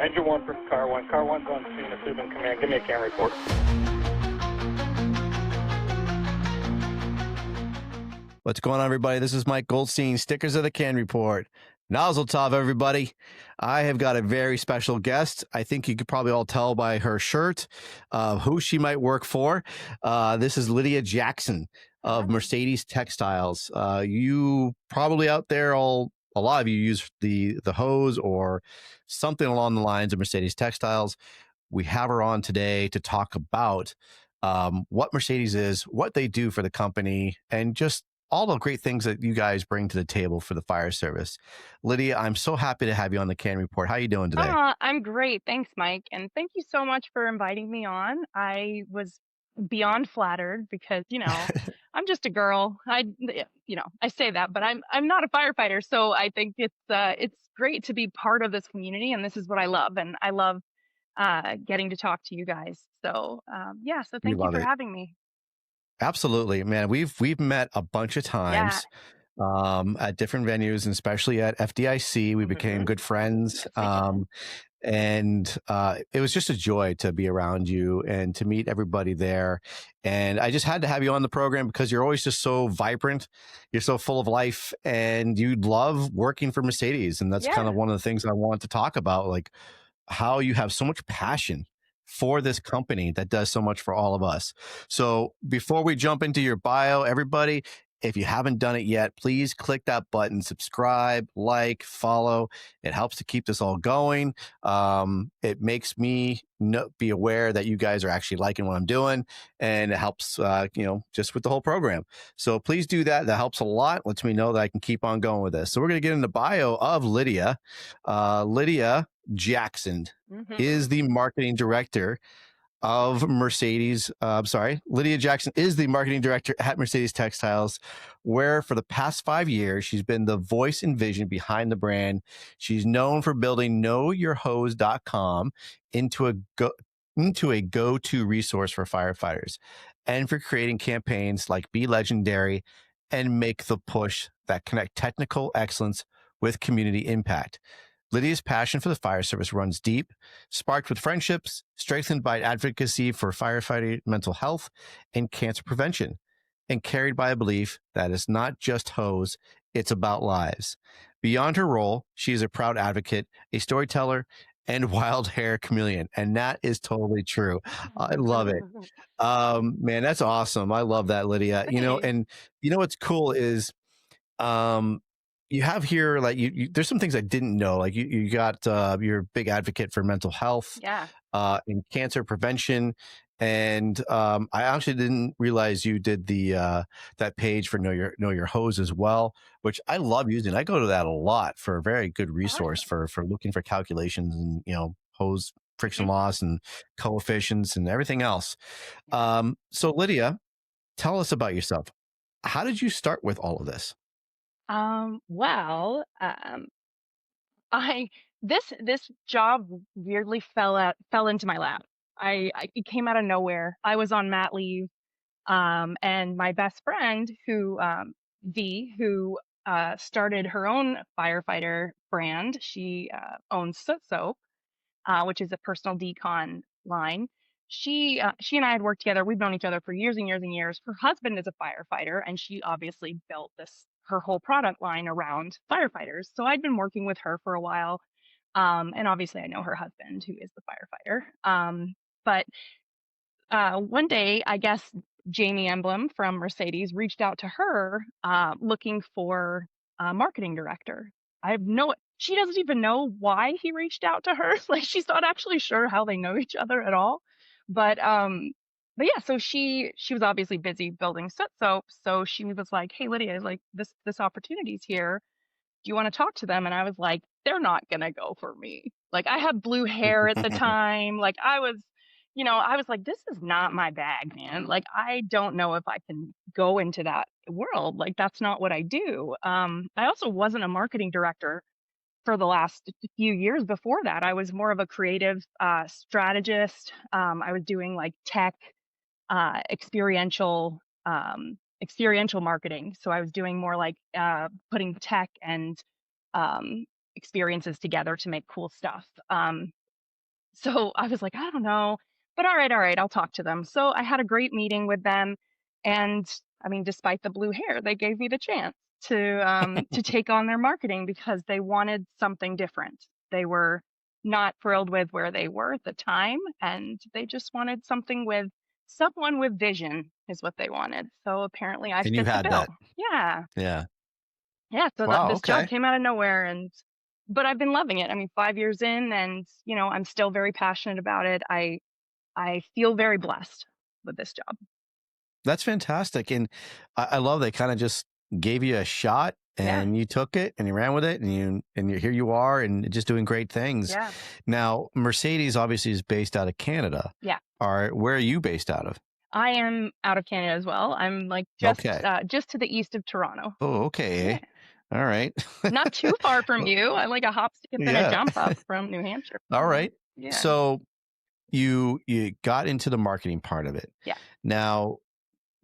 Engine 1 for Car 1. Car 1's on scene at Subin Command. Give me a C.A.N report. What's going on, everybody? This is Mike Goldstein, Stickers of the C.A.N report. Nozzle Tov, everybody. I have got a very special guest. I think you could probably all tell by her shirt who she might work for. This is Lydia Jackson of Mercedes Textiles. You probably out there, a lot of you use the hose or something along the lines of Mercedes Textiles. We have her on today to talk about what Mercedes is, what they do for the company, and just all the great things that you guys bring to the table for the fire service. Lydia, I'm so happy to have you on the C.A.N report. How are you doing today? I'm great. Thanks, Mike. And thank you so much for inviting me on. I was beyond flattered because, I'm just a girl. I say that, but I'm not a firefighter. So I think it's great to be part of this community. And this is what I love. And I love getting to talk to you guys. So so thank you for having me. Absolutely, man. We've met a bunch of times at different venues, and especially at FDIC. We became good friends. And it was just a joy to be around you and to meet everybody there. And I just had to have you on the program because you're always just so vibrant. You're so full of life and you love working for Mercedes. And that's kind of one of the things I want to talk about, like how you have so much passion for this company that does so much for all of us. So before we jump into your bio, everybody, if you haven't done it yet, please click that button, subscribe, like, follow. It helps to keep this all going. It makes me be aware that you guys are actually liking what I'm doing, and it helps, just with the whole program. So please do that. That helps a lot. Lets me know that I can keep on going with this. So we're going to get into the bio of Lydia. Lydia Jackson is the marketing director of Mercedes. Lydia Jackson is the marketing director at Mercedes Textiles, where for the past 5 years, she's been the voice and vision behind the brand. She's known for building knowyourhose.com into a go-to resource for firefighters and for creating campaigns like Be Legendary and Make the Push that connect technical excellence with community impact. Lydia's passion for the fire service runs deep, sparked with friendships, strengthened by advocacy for firefighting mental health and cancer prevention, and carried by a belief that it's not just hose, it's about lives. Beyond her role, she is a proud advocate, a storyteller, and wild hair chameleon. And that is totally true. I love it. Man, that's awesome. I love that, Lydia. And what's cool is, you have here, like there's some things I didn't know. Like you got, you're a big advocate for mental health, and cancer prevention. And, I actually didn't realize you did that page for Know Your Hose as well, which I love using. I go to that a lot for a very good resource for looking for calculations and, hose friction loss and coefficients and everything else. So Lydia, tell us about yourself. How did you start with all of this? This job weirdly fell into my lap. It came out of nowhere. I was on mat leave, and my best friend who started her own firefighter brand. She owns Soot Soap, which is a personal decon line. She and I had worked together. We've known each other for years and years and years. Her husband is a firefighter, and she obviously built her whole product line around firefighters. So I'd been working with her for a while. And obviously I know her husband, who is the firefighter. But one day, I guess Jamie Emblem from Mercedes reached out to her, looking for a marketing director. She doesn't even know why he reached out to her. Like, she's not actually sure how they know each other at all. But yeah, so she was obviously busy building Soot Soap. So she was like, "Hey, Lydia, like this opportunity's here. Do you want to talk to them?" And I was like, "They're not going to go for me." Like, I had blue hair at the time. Like, I was like, this is not my bag, man. Like, I don't know if I can go into that world. Like, that's not what I do. I also wasn't a marketing director for the last few years before that. I was more of a creative strategist. I was doing like tech, experiential marketing. So I was doing more like putting tech and experiences together to make cool stuff. So I was like, I don't know, but all right, I'll talk to them. So I had a great meeting with them, and I mean, despite the blue hair, they gave me the chance to take on their marketing because they wanted something different. They were not thrilled with where they were at the time, and they just wanted something with someone with vision is what they wanted. So apparently I And you fit the had bill. that. Yeah. Yeah. Yeah, so Wow. this job Okay. came out of nowhere, but I've been loving it. I mean, 5 years in, and I'm still very passionate about it. I feel very blessed with this job. That's fantastic. And I love they kind of just gave you a shot Yeah. and you took it and you ran with it and here you are and just doing great things. Yeah. Now, Mercedes obviously is based out of Canada. Yeah. Where are you based out of? I am out of Canada as well. I'm like Okay. just to the east of Toronto. Oh, okay. Yeah. All right. Not too far from you. I'm like a hop, skip, and a Yeah. jump up from New Hampshire. All right. Yeah. So you got into the marketing part of it. Yeah. Now,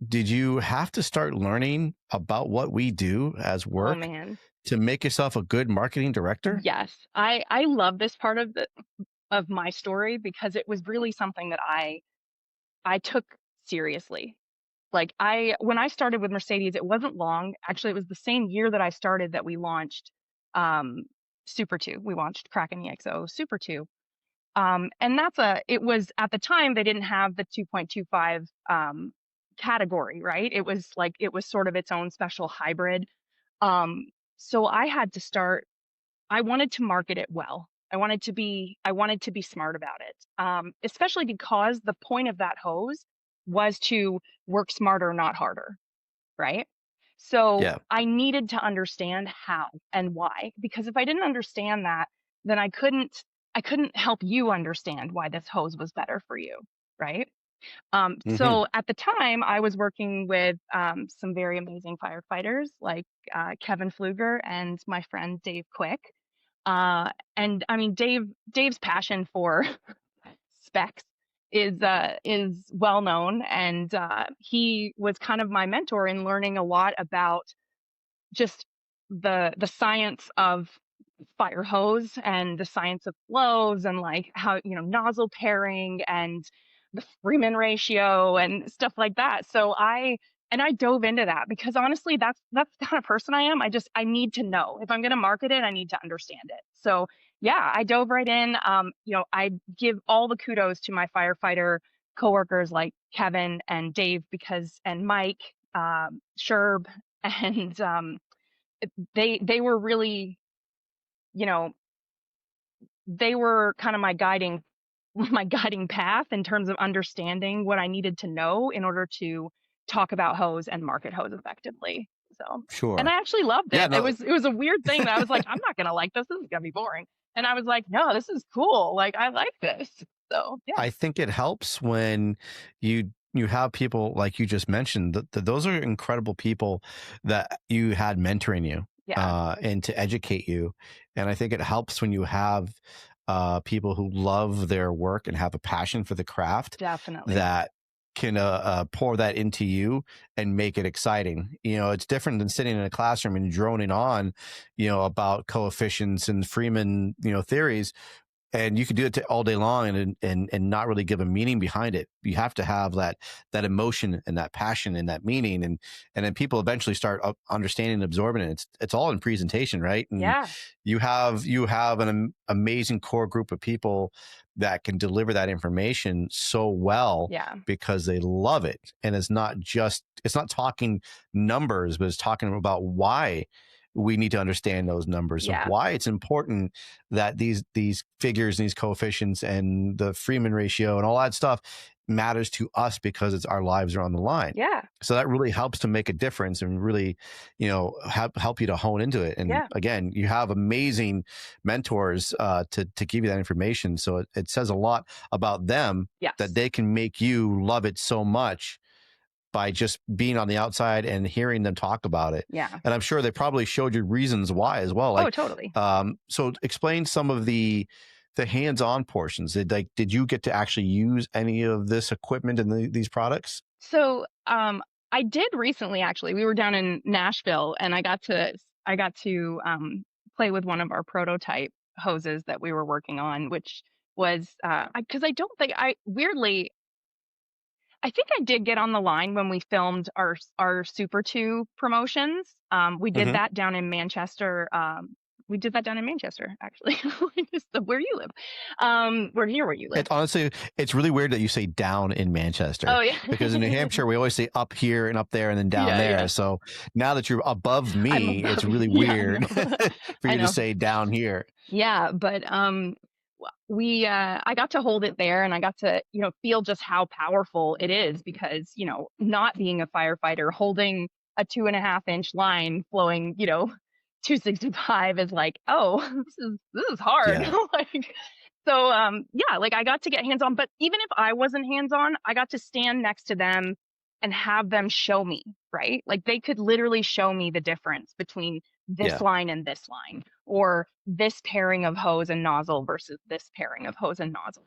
did you have to start learning about what we do as Oh work man. to make yourself a good marketing director? Yes. I love this part of my story because it was really something that I took seriously. Like when I started with Mercedes, it wasn't long. Actually, it was the same year that I started that we launched um, Super 2. We launched Kraken EXO Super 2. And it was at the time they didn't have the 2.25 category, right? It was sort of its own special hybrid. Um, so I wanted to market it well. I wanted to be smart about it. Especially because the point of that hose was to work smarter, not harder, right? So Yeah. I needed to understand how and why, because if I didn't understand that, then I couldn't help you understand why this hose was better for you, right? So at the time, I was working with some very amazing firefighters like Kevin Pfluger and my friend Dave Quick. And I mean, Dave's passion for specs is well known, and he was kind of my mentor in learning a lot about just the science of fire hose and the science of flows and like how nozzle pairing and the Freeman ratio and stuff like that. So I dove into that because honestly that's the kind of person I am. I need to know. If I'm going to market it, I need to understand it. So yeah, I dove right in. I give all the kudos to my firefighter coworkers like Kevin and Dave and Mike, Sherb, and they were really, you know, they were kind of my guiding path in terms of understanding what I needed to know in order to talk about hose and market hose effectively. So, and Sure. I actually loved it. Yeah, no. It was a weird thing that I was like, I'm not gonna like this. This is gonna be boring. And I was like, no, this is cool. Like I like this. So yeah. I think it helps when you have people like you just mentioned that those are incredible people that you had mentoring you and to educate you. And I think it helps when you have people who love their work and have a passion for the craft. Definitely. That can pour that into you and make it exciting. It's different than sitting in a classroom and droning on, about coefficients and Freeman, theories. And you can do it all day long and not really give a meaning behind it. You have to have that emotion and that passion and that meaning, and then people eventually start understanding and absorbing it. It's all in presentation, right? And yeah. You have an amazing core group of people that can deliver that information so well because they love it. And it's not talking numbers, but it's talking about why we need to understand those numbers. So why it's important that these figures and these coefficients and the Freeman ratio and all that stuff matters to us because it's our lives are on the line. Yeah. So that really helps to make a difference and really, help you to hone into it. And again, you have amazing mentors to give you that information. So it says a lot about them that they can make you love it so much by just being on the outside and hearing them talk about it. Yeah. And I'm sure they probably showed you reasons why as well. Like, totally. So explain some of the hands-on portions. Did you get to actually use any of this equipment and these products? So I did recently, actually. We were down in Nashville and I got to play with one of our prototype hoses that we were working on, which was because I don't think weirdly, I think I did get on the line when we filmed our Super 2 promotions. We did that down in Manchester. We did that down in Manchester, actually, where you live. We're near where you live. Honestly, it's really weird that you say down in Manchester. Oh, yeah. Because in New Hampshire, we always say up here and up there and then down there. Yeah. So now that you're above me, it's really weird for you to say down here. Yeah, but I got to hold it there, and I got to, feel just how powerful it is, because, not being a firefighter, holding a 2.5-inch line flowing, 265 is like, oh, this is hard. Yeah. I got to get hands-on, but even if I wasn't hands-on, I got to stand next to them and have them show me, right? Like, they could literally show me the difference between this line and this line, or this pairing of hose and nozzle versus this pairing of hose and nozzle.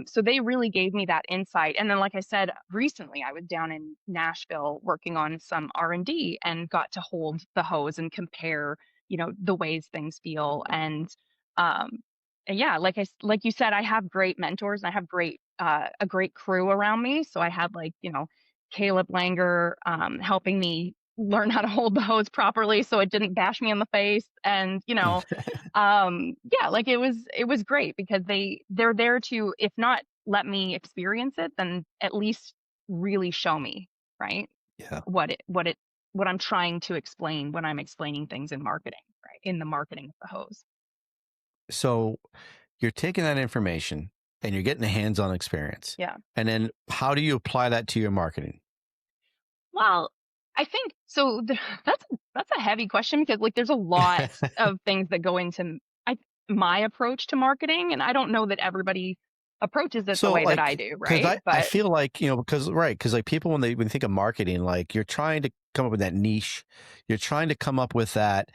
So they really gave me that insight. And then, like I said, recently I was down in Nashville working on some R&D and got to hold the hose and compare, the ways things feel. And like you said, I have great mentors, and I have a great crew around me. So I had Caleb Langer helping me learn how to hold the hose properly so it didn't bash me in the face. And it was great, because they're there to, if not let me experience it, then at least really show me, right? What I'm trying to explain when I'm explaining things in marketing, right? In the marketing of the hose. So you're taking that information and you're getting a hands-on experience. Yeah. And then how do you apply that to your marketing? Well, I think so. That's a heavy question, because there's a lot of things that go into my approach to marketing, and I don't know that everybody approaches it the way that I do, right? I feel like, because people, when they think of marketing, you're trying to come up with that niche, you're trying to come up with that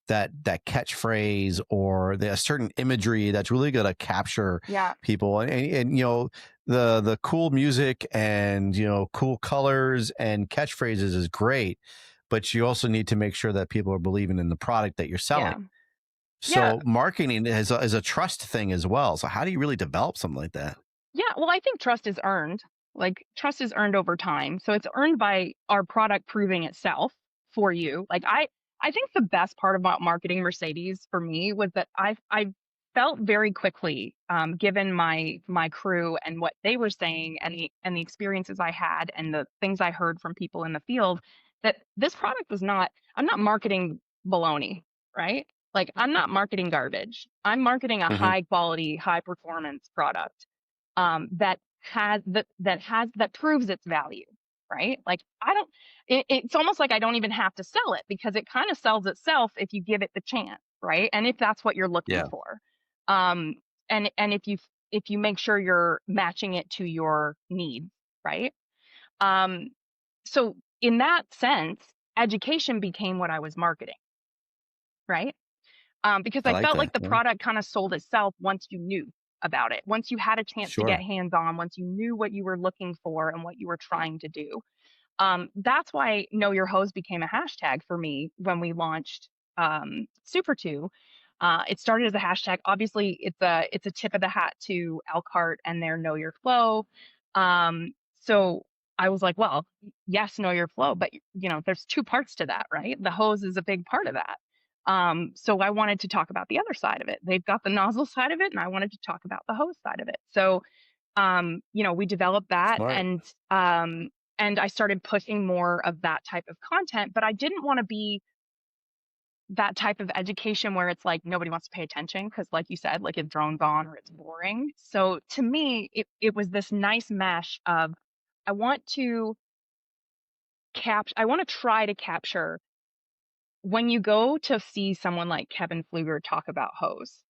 catchphrase or a certain imagery that's really going to capture people, and the cool music and cool colors and catchphrases is great, but you also need to make sure that people are believing in the product that you're selling. So marketing is a trust thing as well. So how do you really develop something like that? Yeah, well, I think trust is earned. Trust is earned over time. So it's earned by our product proving itself for you. I think the best part about marketing Mercedes for me was that I felt very quickly, given my crew and what they were saying, and the experiences I had and the things I heard from people in the field, that this product was not. I'm not marketing baloney, right? I'm not marketing garbage. I'm marketing a high quality, high performance product that proves its value, right? It's almost like I don't even have to sell it, because it kind of sells itself if you give it the chance, right? And if that's what you're looking for, and if you make sure you're matching it to your needs, right? So in that sense, education became what I was marketing, right? Because I felt like the product kind of sold itself once you knew about it, once you had a chance to get hands-on, once you knew what you were looking for and what you were trying to do. That's why Know Your Hose became a hashtag for me when we launched Super 2. It started as a hashtag. Obviously, it's a tip of the hat to Elkhart and their Know Your Flow. So I was like, well, yes, know your flow, but there's two parts to that, right? The hose is a big part of that. So I wanted to talk about the other side of it. They've got the nozzle side of it, and I wanted to talk about the hose side of it. So, we developed that, and I started pushing more of that type of content, but I didn't want to be that type of education where it's like nobody wants to pay attention, because like you said, it drones on or it's boring. So to me, it was this nice mesh of, I want to try to capture, when you go to see someone like Kevin Pfluger talk about hose,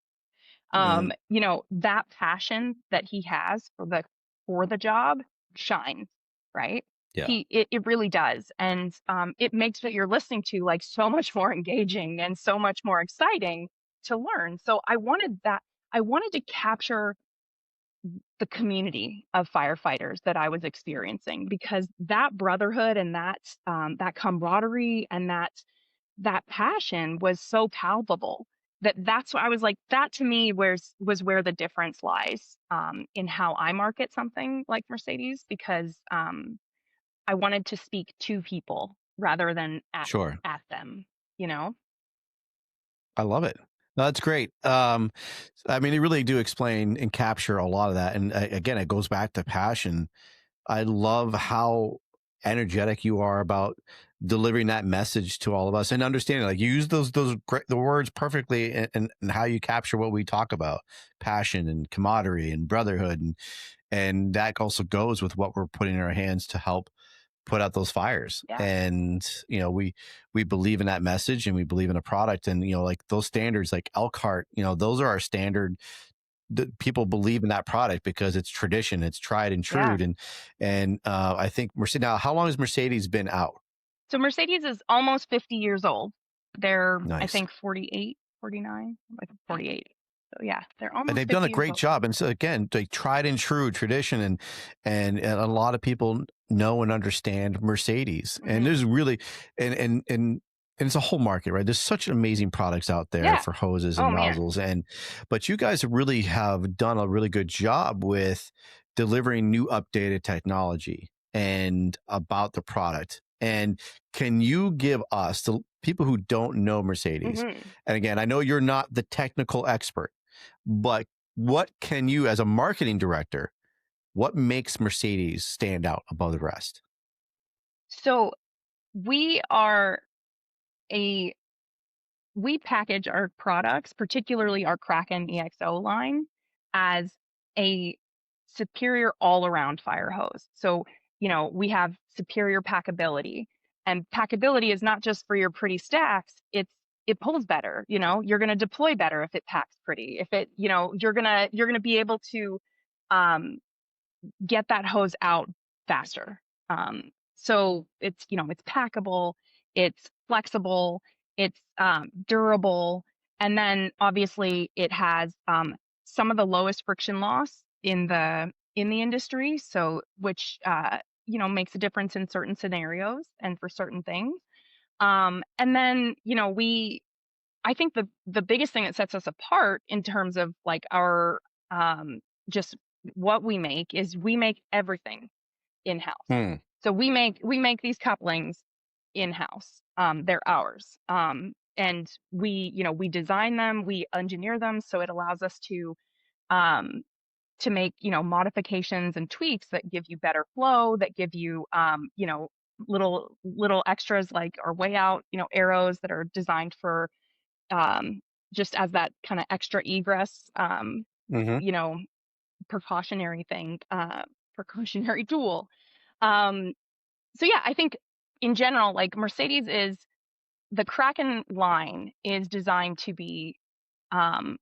that passion that he has for the job shines, right? Yeah. It really does. And it makes what you're listening to so much more engaging and so much more exciting to learn. So I wanted to capture the community of firefighters that I was experiencing, because that brotherhood and that camaraderie and that passion was so palpable that's what I was like, that to me was where the difference lies in how I market something like Mercedes, because I wanted to speak to people rather than Sure. at them, you know? I love it. No, that's great. I mean, you really do explain and capture a lot of that. And again, it goes back to passion. I love how energetic you are about delivering that message to all of us and understanding, like, you use the words perfectly, and how you capture what we talk about: passion and camaraderie and brotherhood, and that also goes with what we're putting in our hands to help put out those fires. Yeah. And we believe in that message, and we believe in a product, and like those standards, like Elkhart, those are our standard. People believe in that product because it's tradition, it's tried and true. Yeah. And I think Mercedes, now, how long has Mercedes been out? So Mercedes is almost 50 years old. They're, Nice. I think 48, 49, like 48. So yeah, they're almost. And they've 50 done a years great old. job. And so again, like, tried and true tradition, and a lot of people know and understand Mercedes. Mhm. And there's really, and it's a whole market, right? There's such amazing products out there Yeah. for hoses and nozzles, but you guys really have done a really good job with delivering new updated technology and about the product. And can you give us, the people who don't know Mercedes, Mhm. and again, I know you're not the technical expert, but what can you, as a marketing director, what makes Mercedes stand out above the rest? So we package our products, particularly our Kraken EXO line, as a superior all-around fire hose. So, we have superior packability, and packability is not just for your pretty stacks. It pulls better. You're going to deploy better if it packs pretty. If it, you're gonna be able to get that hose out faster. So it's packable, it's flexible, it's durable, and then obviously it has some of the lowest friction loss in the industry. So which makes a difference in certain scenarios and for certain things. And then I think the biggest thing that sets us apart in terms of like our just what we make is we make everything in-house. So we make these couplings in-house. They're ours. And we design them, we engineer them, so it allows us to make modifications and tweaks that give you better flow, that give you little extras like our way out arrows that are designed for just as that kind of extra egress precautionary thing, precautionary tool. So yeah, I think in general, like Mercedes the Kraken line is designed to be to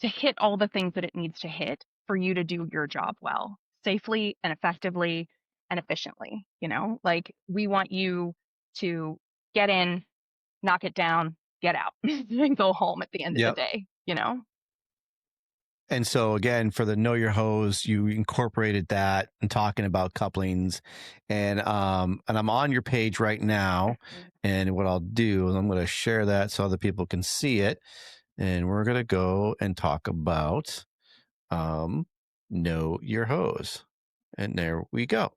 hit all the things that it needs to hit for you to do your job well, safely and effectively and efficiently. Like we want you to get in, knock it down, get out, and go home at the end of the day. And so again, for the Know Your Hose, you incorporated that and talking about couplings, and I'm on your page right now. And what I'll do is I'm going to share that so other people can see it, and we're going to go and talk about Know Your Hose, and there we go.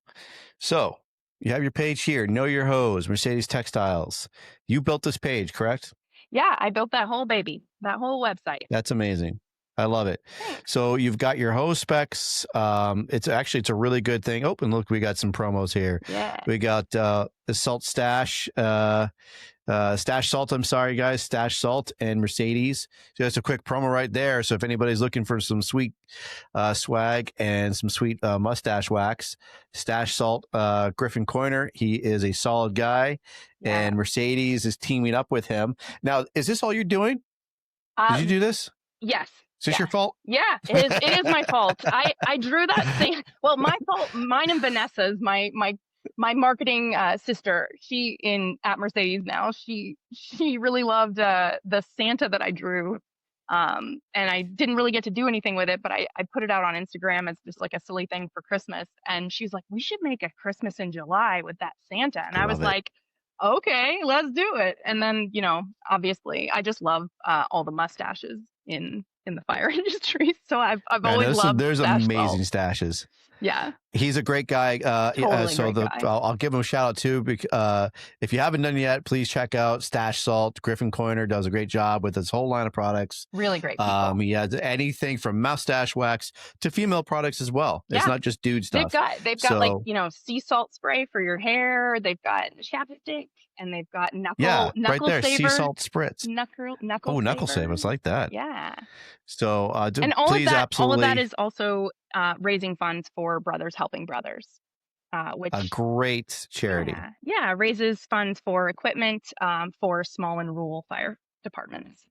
So you have your page here, Know Your Hose, Mercedes Textiles. You built this page, correct? Yeah, I built that whole baby, that whole website. That's amazing. I love it. Thanks. So you've got your hose specs. It's a really good thing. Oh, and look, we got some promos here. Yeah. We got the Salt Stash, Stash Salt. I'm sorry, guys. Stash Salt and Mercedes. So that's a quick promo right there. So if anybody's looking for some sweet swag and some sweet mustache wax, Stash Salt, Griffin Coiner. He is a solid guy, and Mercedes is teaming up with him. Now, is this all you're doing? Did you do this? Yes. Is this your fault? Yeah, it is my fault. I drew that thing. Well, my fault, mine and Vanessa's, my marketing sister. She at Mercedes now. She really loved the Santa that I drew. And I didn't really get to do anything with it, but I put it out on Instagram as just like a silly thing for Christmas. And she's like, we should make a Christmas in July with that Santa. And I was like, okay, let's do it. And then, obviously I just love all the mustaches in the fire industry. So I've Man, always loved there's Stash amazing Salt. stashes. Yeah, He's a great guy. totally So great guy. I'll give him a shout out too. If you haven't done yet, please check out Stash Salt. Griffin Coiner does a great job with his whole line of products. Really great people. He has anything from mustache wax to female products as well. It's not just dude stuff. They've got like, sea salt spray for your hair. They've got chapstick, and they've got knuckle right there, saver, sea salt spritz. knuckle savers like that. Yeah. So and all of that is also raising funds for Brothers Helping Brothers, which a great charity. Raises funds for equipment for small and rural fire departments.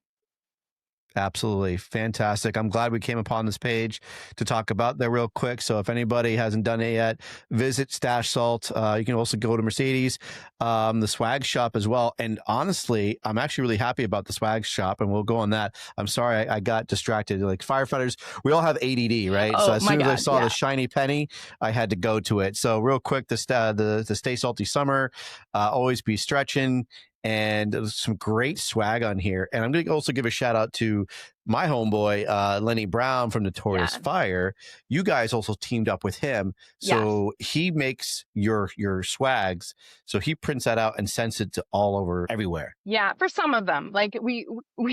Absolutely fantastic. I'm glad we came upon this page to talk about that real quick. So if anybody hasn't done it yet, visit Stash Salt. You can also go to Mercedes, the swag shop as well. And honestly, I'm actually really happy about the swag shop, and we'll go on that. I'm sorry I got distracted. Like firefighters, we all have ADD, right? So as soon as I saw the shiny penny, I had to go to it. So real quick, the Stay Salty Summer, always be stretching. And there's some great swag on here. And I'm going to also give a shout out to my homeboy, Lenny Brown from Notorious Fire. You guys also teamed up with him. So he makes your swags. So he prints that out and sends it to all over everywhere. Yeah, for some of them. Like we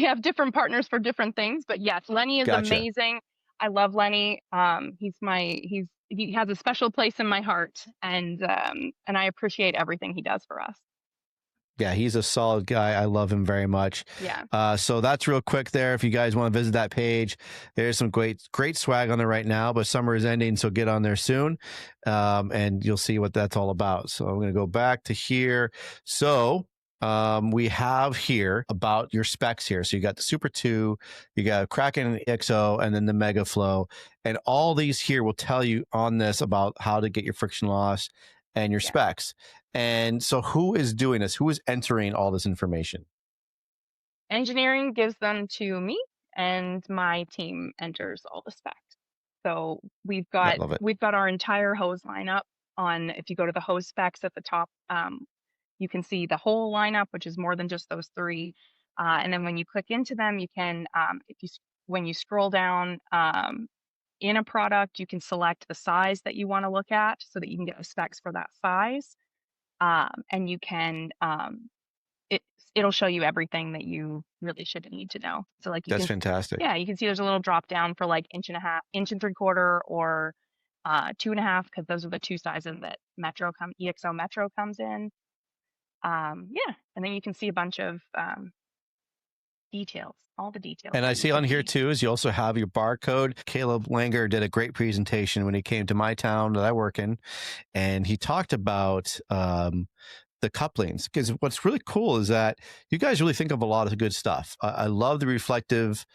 have different partners for different things. But yes, Lenny is amazing. I love Lenny. He has a special place in my heart. And I appreciate everything he does for us. Yeah, he's a solid guy. I love him very much. Yeah. So that's real quick there. If you guys want to visit that page, there's some great swag on there right now, but summer is ending, so get on there soon. And you'll see what that's all about. So I'm going to go back to here. So we have here about your specs here. So you got the Super 2, you got Kraken XO, and then the Mega Flow. And all these here will tell you on this about how to get your friction loss and your specs. And so who is doing this? Who is entering all this information? Engineering gives them to me, and my team enters all the specs. So we've got our entire hose lineup on. If you go to the hose specs at the top, you can see the whole lineup, which is more than just those three. And then when you click into them, you can, when you scroll down in a product, you can select the size that you want to look at so that you can get the specs for that size. And you can, it'll show you everything that you really should need to know. So like that's fantastic. Yeah, you can see there's a little drop down for like 1.5 3/4 or 2.5, because those are the two sizes that EXO Metro comes in. And then you can see a bunch of details, all the details. And I see on here too is you also have your barcode. Caleb Langer did a great presentation when he came to my town that I work in, and he talked about the couplings, because what's really cool is that you guys really think of a lot of good stuff. I love the reflective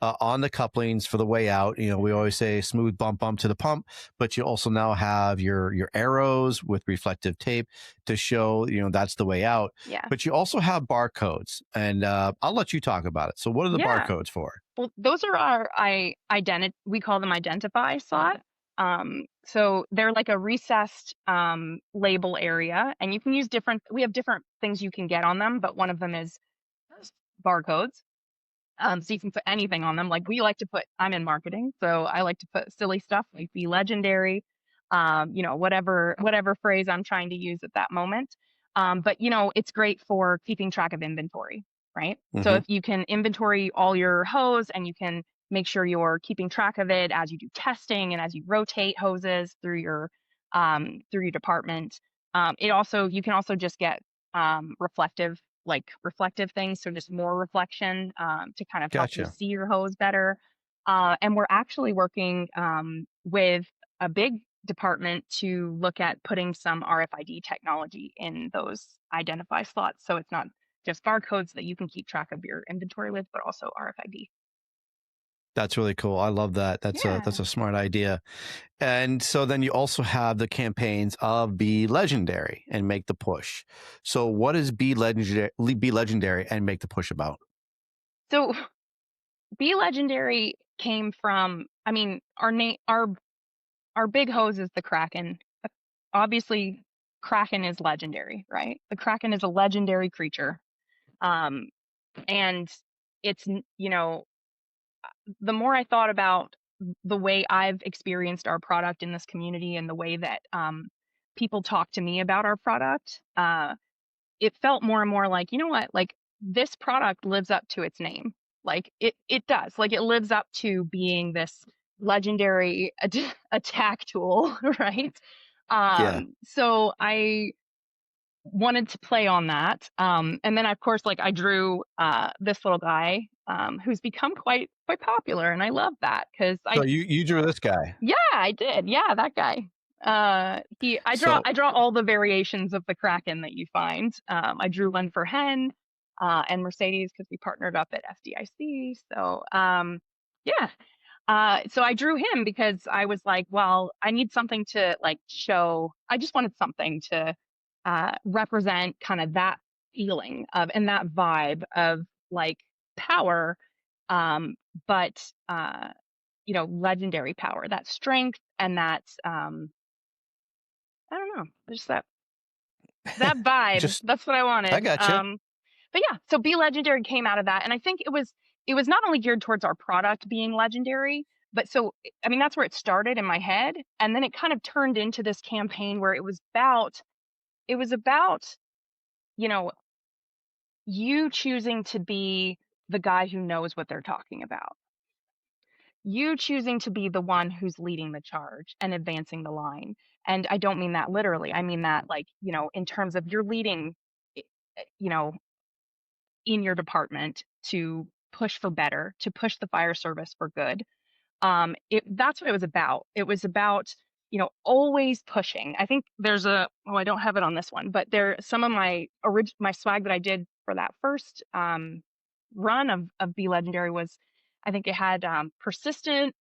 on the couplings for the way out. You know, we always say smooth bump to the pump, but you also now have your arrows with reflective tape to show, that's the way out. Yeah. But you also have barcodes, and I'll let you talk about it. So what are the barcodes for? Well, those are our we call them identify slot. So they're like a recessed label area, and you can use we have different things you can get on them, but one of them is barcodes. So you can put anything on them. Like I'm in marketing, so I like to put silly stuff like be legendary, whatever phrase I'm trying to use at that moment. But it's great for keeping track of inventory, right? Mm-hmm. So if you can inventory all your hose, and you can make sure you're keeping track of it as you do testing and as you rotate hoses through your department. You can also just get reflective things, so just more reflection to kind of help you see your hose better. And we're actually working with a big department to look at putting some RFID technology in those identify slots, so it's not just barcodes that you can keep track of your inventory with, but also RFID. That's really cool. I love that. That's a smart idea. And so then you also have the campaigns of Be Legendary and Make the Push. So what is Be Legendary and Make the Push about? So Be Legendary came from, our big hose is the Kraken. Obviously, Kraken is legendary, right? The Kraken is a legendary creature. And it's, you know, the more I thought about the way I've experienced our product in this community and the way that people talk to me about our product, it felt more and more like, you know what, like this product lives up to its name. Like it does. Like it lives up to being this legendary attack tool, right? Yeah. So I wanted to play on that. And then of course, like I drew this little guy who's become quite popular, and I love that because So you drew this guy. yeah, I did. Yeah, that guy. I draw all the variations of the Kraken that you find. I drew one for Hen and Mercedes because we partnered up at FDIC. So yeah. So I drew him because I was like, well, I need something to like show. I just wanted something to represent kind of that feeling of and that vibe of like power, but you know, legendary power, that strength and that I don't know, just that vibe. Just, That's what I I wanted. gotcha. But yeah, so Be Legendary came out of that, and I think it was not only geared towards our product being legendary, but so I mean that's where it started in my head, and then it kind of turned into this campaign where it was about you know, you choosing to be the guy who knows what they're talking about. You choosing to be the one who's leading the charge and advancing the line. And I don't mean that literally. I mean that like, you know, in terms of you're leading, you know, in your department to push for better, to push the fire service for good. That's what it was about. It was about, you know, always pushing. I think there's I don't have it on this one, but there some of my swag that I did for that first run of Be Legendary was, I think it had persistent,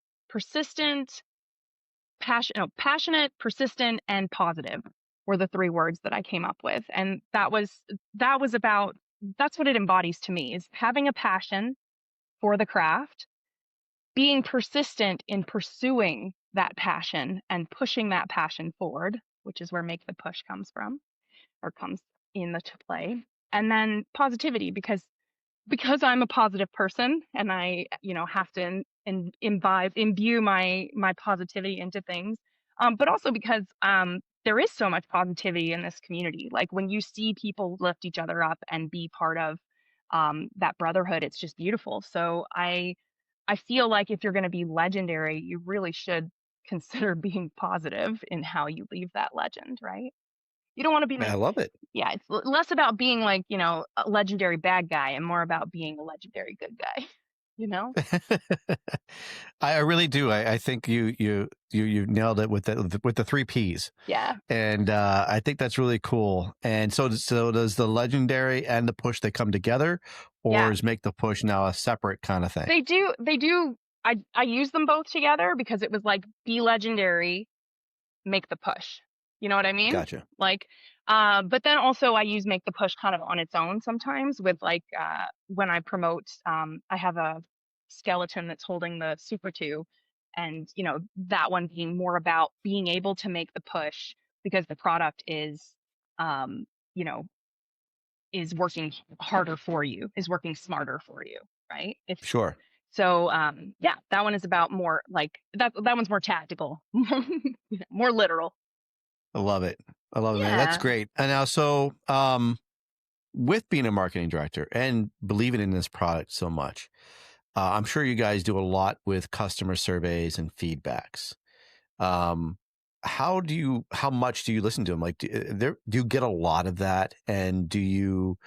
passionate, persistent, and positive were the three words that I came up with, and that was about, that's what it embodies to me, is having a passion for the craft, being persistent in pursuing that passion and pushing that passion forward, which is where Make the Push comes from or comes into play. And then positivity, because I'm a positive person and I, you know, have to imbue my positivity into things. But also because there is so much positivity in this community. Like when you see people lift each other up and be part of that brotherhood, it's just beautiful. So I feel like if you're going to be legendary, you really should consider being positive in how you leave that legend, right? You don't want to be Man, I like, love it. yeah, it's less about being like, you know, a legendary bad guy and more about being a legendary good guy, you know? I really do. I think you nailed it with the three P's. Yeah. And I think that's really cool. And so does the legendary and the push, they come together, or Yeah. is Make the Push now a separate kind of thing? They do. I use them both together because it was like Be Legendary, Make the Push. You know what I mean? Gotcha. Like, but then also I use Make the Push kind of on its own sometimes with like, when I promote, I have a skeleton that's holding the Super 2, and, you know, that one being more about being able to make the push because the product is, you know, is working harder for you, is working smarter for you, right? Sure. So yeah, that one is about more like that one's more tactical, more literal. I love it. I love it, man. That's Yeah. great. And now, so with being a marketing director and believing in this product so much, I'm sure you guys do a lot with customer surveys and feedbacks. How much do you listen to them? Like, do you get a lot of that? And do you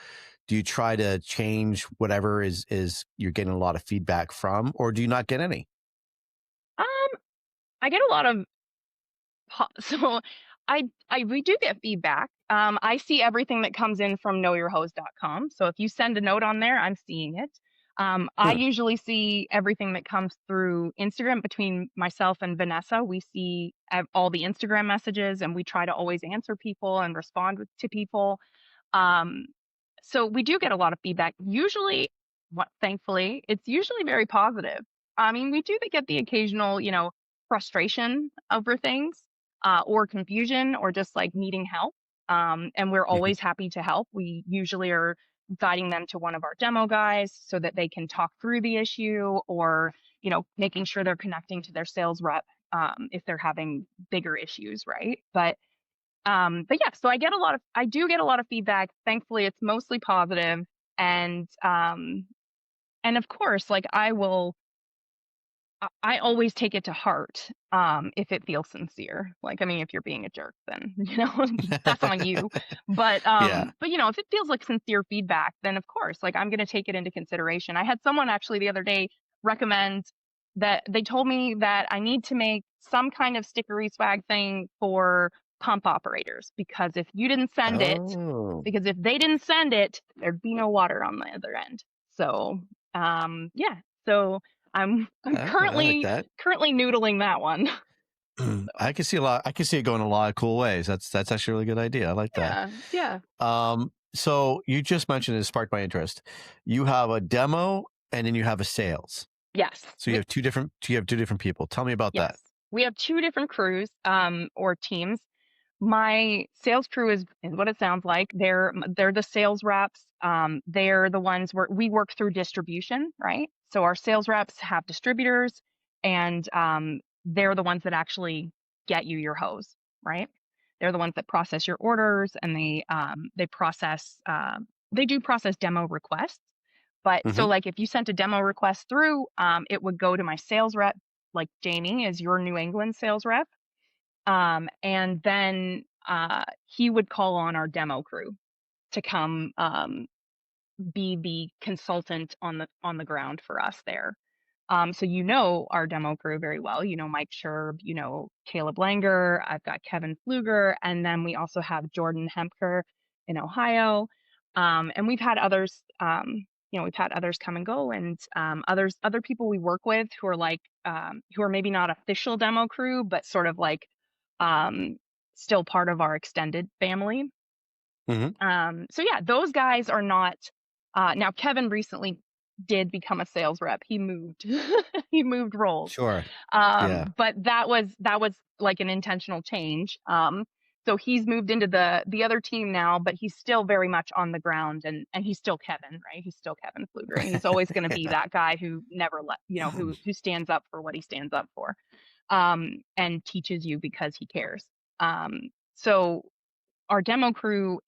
try to change whatever is you're getting a lot of feedback from, or do you not get any? I get a lot of so we do get feedback. I see everything that comes in from knowyourhose.com. So if you send a note on there, I'm seeing it. I usually see everything that comes through Instagram. Between myself and Vanessa, we see all the Instagram messages, and we try to always answer people and respond to people. So we do get a lot of feedback. Usually, thankfully, it's usually very positive. I mean, we do get the occasional, you know, frustration over things, or confusion, or just like needing help. And we're always happy to help. We usually are guiding them to one of our demo guys so that they can talk through the issue, or, making sure they're connecting to their sales rep if they're having bigger issues, right? But yeah, so I do get a lot of feedback. Thankfully, it's mostly positive. And of course, like I always take it to heart if it feels sincere. Like, I mean, if you're being a jerk, then that's on you. But Yeah. if it feels like sincere feedback, then of course, like I'm going to take it into consideration. I had someone actually the other day recommend that they told me that I need to make some kind of stickery swag thing for pump operators, because if you didn't send it, Oh, because if they didn't send it, there'd be no water on the other end. So yeah. So I'm I like currently that. noodling that one. I can see a lot. I can see it going a lot of cool ways. That's actually a really good idea. I like that. Yeah. So you just mentioned it sparked my interest. You have a demo and then you have a sales. Yes. So you have two different people. Tell me about that. Yes. We have two different crews, or teams. My sales crew is what it sounds like. They're the sales reps. They're the ones where we work through distribution, right? So our sales reps have distributors, and they're the ones that actually get you your hose, right? They're the ones that process your orders, and they process they do process demo requests. But so Mm-hmm. like if you sent a demo request through, it would go to my sales rep, like Jamie is your New England sales rep. And then he would call on our demo crew to come be the consultant on the ground for us there. So our demo crew very well. Mike Sherb, Caleb Langer, I've got Kevin Fluger, and then we also have Jordan Hempker in Ohio. And we've had others come and go, and other people we work with who are like who are maybe not official demo crew, but sort of like um, still part of our extended family. So yeah, those guys are not. Now Kevin recently did become a sales rep. He moved, he moved roles. Sure. Yeah. But that was like an intentional change. So he's moved into the other team now, but he's still very much on the ground, and he's still Kevin, right? He's still Kevin Fluger, and he's always going to be that guy who never who stands up for what he stands up for, and teaches you because he cares. So our demo crew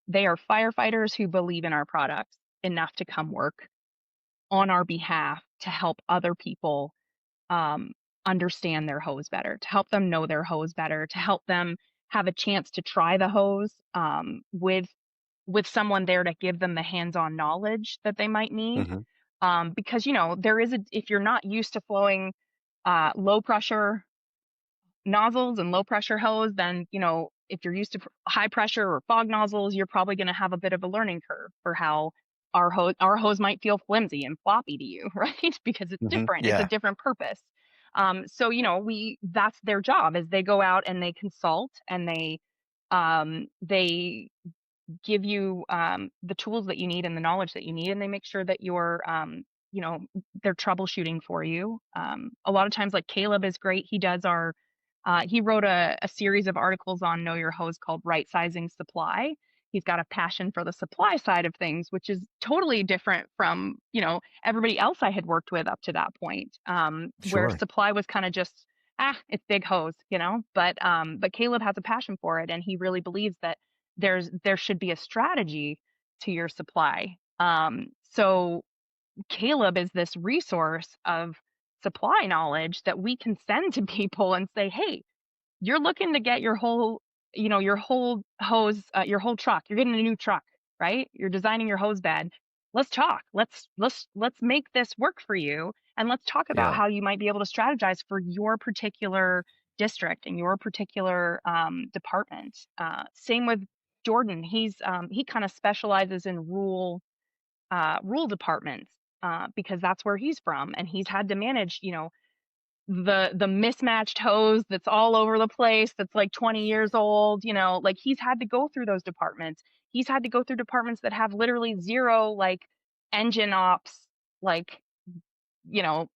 they are firefighters who believe in our products enough to come work on our behalf to help other people understand their hose better, to help them know their hose better, to help them have a chance to try the hose with someone there to give them the hands-on knowledge that they might need. Because if you're not used to flowing low pressure nozzles and low pressure hose, then if you're used to high pressure or fog nozzles, you're probably going to have a bit of a learning curve for how our hose might feel flimsy and floppy to you, right? Because it's different. Yeah. It's a different purpose. So that's their job, is they go out and they consult, and they give you the tools that you need and the knowledge that you need, and they make sure that they're troubleshooting for you. A lot of times, like Caleb is great. He wrote a series of articles on Know Your Hose called Right Sizing Supply. He's got a passion for the supply side of things, which is totally different from, everybody else I had worked with up to that point, where Sure. supply was kind of just, it's big hose, but Caleb has a passion for it, and he really believes that there should be a strategy to your supply. So Caleb is this resource of supply knowledge that we can send to people and say, hey, you're looking to get your whole hose, your whole truck. You're getting a new truck, right? You're designing your hose bed. Let's talk. Let's make this work for you, and let's talk about Yeah. how you might be able to strategize for your particular district and your particular department. Same with Jordan. He kind of specializes in rural departments, because that's where he's from, and he's had to manage the mismatched hose that's all over the place, that's like 20 years old. Like he's had to go through those departments. He's had to go through departments that have literally zero like engine ops, like you know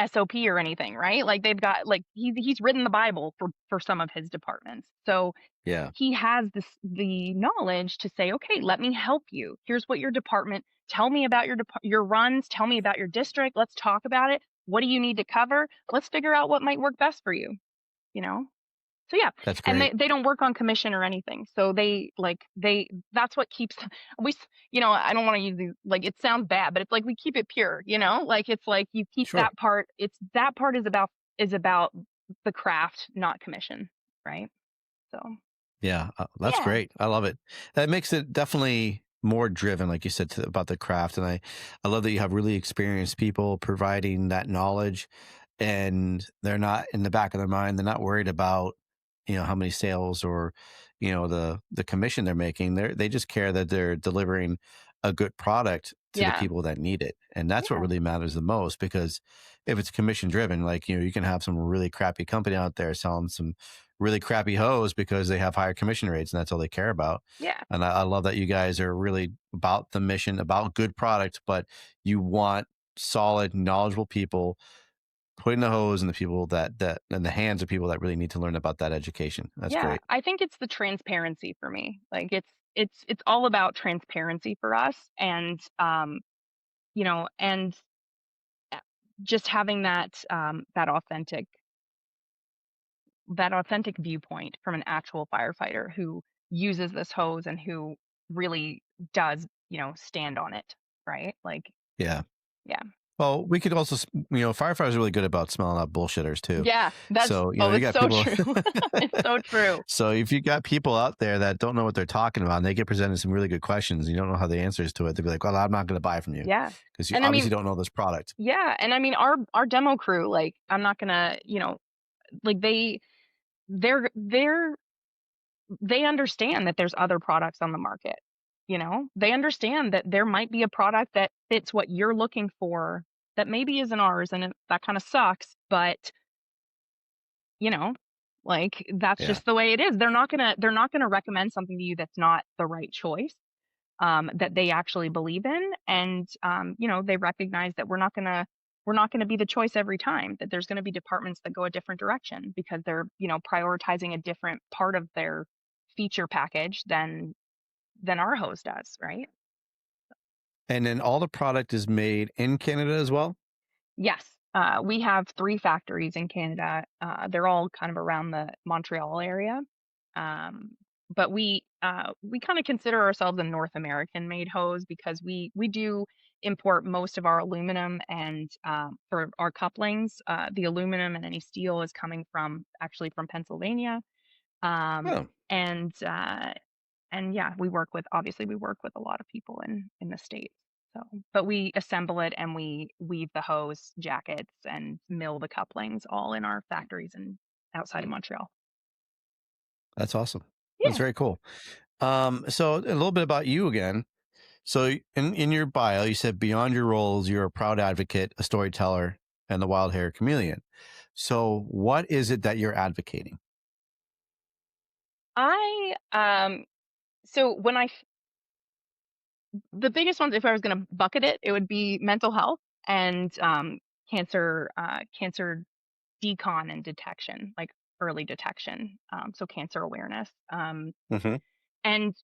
SOP or anything, right? Like they've got like he's written the Bible for some of his departments. So Yeah. he has the knowledge to say, okay, let me help you. Here's what your department, tell me about your runs, tell me about your district. Let's talk about it. What do you need to cover? Let's figure out what might work best for you, you know? So yeah, That's and great. they don't work on commission or anything. So that's what keeps we, I don't want to use these, like, it sounds bad, but it's like we keep it pure, like it's like you keep Sure. that part. That part is about the craft, not commission, right? So Yeah, that's yeah, great. I love it. That makes it definitely more driven, like you said, about the craft. And I love that you have really experienced people providing that knowledge, and they're not in the back of their mind. They're not worried about, how many sales or, the commission they're making. They just care that they're delivering a good product to the yeah, people that need it. And that's what yeah, really matters the most, because if it's commission driven, like, you can have some really crappy company out there selling some really crappy hose because they have higher commission rates and that's all they care about. yeah. And I love that you guys are really about the mission, about good product, but you want solid, knowledgeable people putting the hose in the people that in the hands of people that really need to learn about that education. That's Yeah, great. I think it's the transparency for me. Like it's all about transparency for us, and and uh, just having that authentic viewpoint from an actual firefighter who uses this hose and who really does, stand on it, right? Like, Yeah. yeah. Well, we could also, firefighters are really good about smelling out bullshitters too. Yeah, So, you it's got so people. true. It's so true. So if you got people out there that don't know what they're talking about and they get presented some really good questions, and you don't know how the answers to it, they'll be like, well, I'm not going to buy from you Yeah. because you And I obviously mean, don't know this product. yeah, and I mean our demo crew, like I'm not gonna, like they're they understand that there's other products on the market. They understand that there might be a product that fits what you're looking for that maybe isn't ours, and that kind of sucks, but you know, like that's Yeah. just the way it is. They're not gonna recommend something to you that's not the right choice, that they actually believe in, and they recognize that we're not gonna be the choice every time. That there's gonna be departments that go a different direction because they're prioritizing a different part of their feature package than our hose does, right? And then all the product is made in Canada as well? Yes, we have 3 factories in Canada. They're all kind of around the Montreal area. Um, but we kind of consider ourselves a North American made hose because we do import most of our aluminum, and for our couplings, the aluminum and any steel is coming from Pennsylvania. Um, Oh, and yeah, we work with a lot of people in the States. So, but we assemble it and we weave the hose jackets and mill the couplings all in our factories and outside of Montreal. that's awesome. That's Yeah. very cool. So a little bit about you again. So in your bio, you said beyond your roles, you're a proud advocate, a storyteller, and the wild hair chameleon. So what is it that you're advocating? I so when I the biggest ones, if I was going to bucket it, it would be mental health and cancer decon and detection, like early detection. So cancer awareness. Hmm. And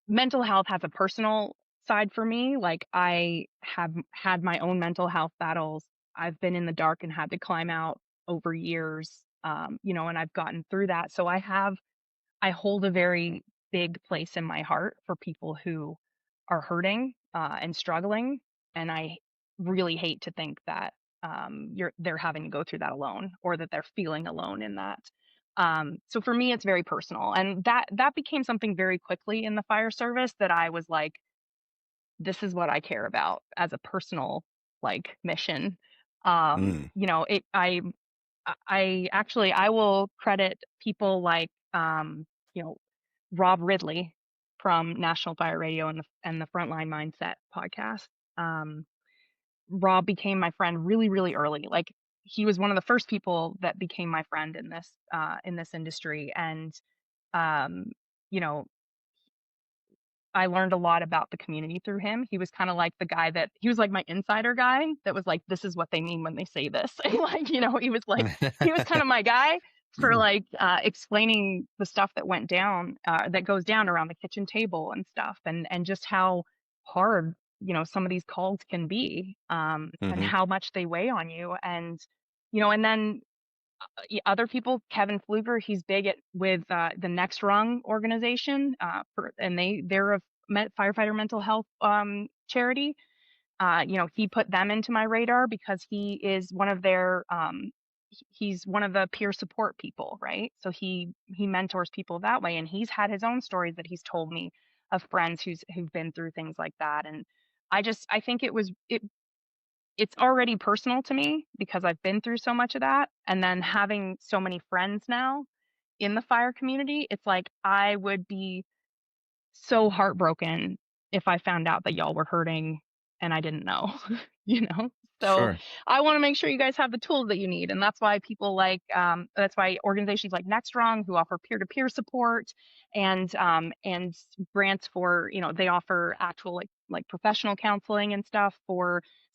mental health has a personal side for me. Like I have had my own mental health battles. I've been in the dark and had to climb out over years. And I've gotten through that. So I hold a very big place in my heart for people who are hurting and struggling, and I really hate to think that they're having to go through that alone, or that they're feeling alone in that. So for me, it's very personal, and that became something very quickly in the fire service that I was like, this is what I care about as a personal like mission. Mm. It I actually I will credit people like you know Rob Ridley from National Fire Radio and the Frontline Mindset podcast. Um, Rob became my friend really, really early. Like he was one of the first people that became my friend in this industry, and um, you know I learned a lot about the community through him. He was kind of like the guy he was like my insider guy that was like, this is what they mean when they say this. And like, he was kind of my guy for like explaining the stuff that went down, that goes down around the kitchen table and stuff, and just how hard, some of these calls can be, and how much they weigh on you. And, and then other people, Kevin Pfluger, he's big with the Next Rung organization, and they're a firefighter mental health charity. He put them into my radar because he is one of their he's one of the peer support people, right? So he mentors people that way, and he's had his own stories that he's told me of friends who've been through things like that. And I think it's already personal to me because I've been through so much of that. And then having so many friends now in the fire community, it's like I would be so heartbroken if I found out that y'all were hurting and I didn't know, you know? So Sure. I want to make sure you guys have the tools that you need. And that's why that's why organizations like Next Strong, who offer peer-to-peer support and grants for, they offer actual like professional counseling and stuff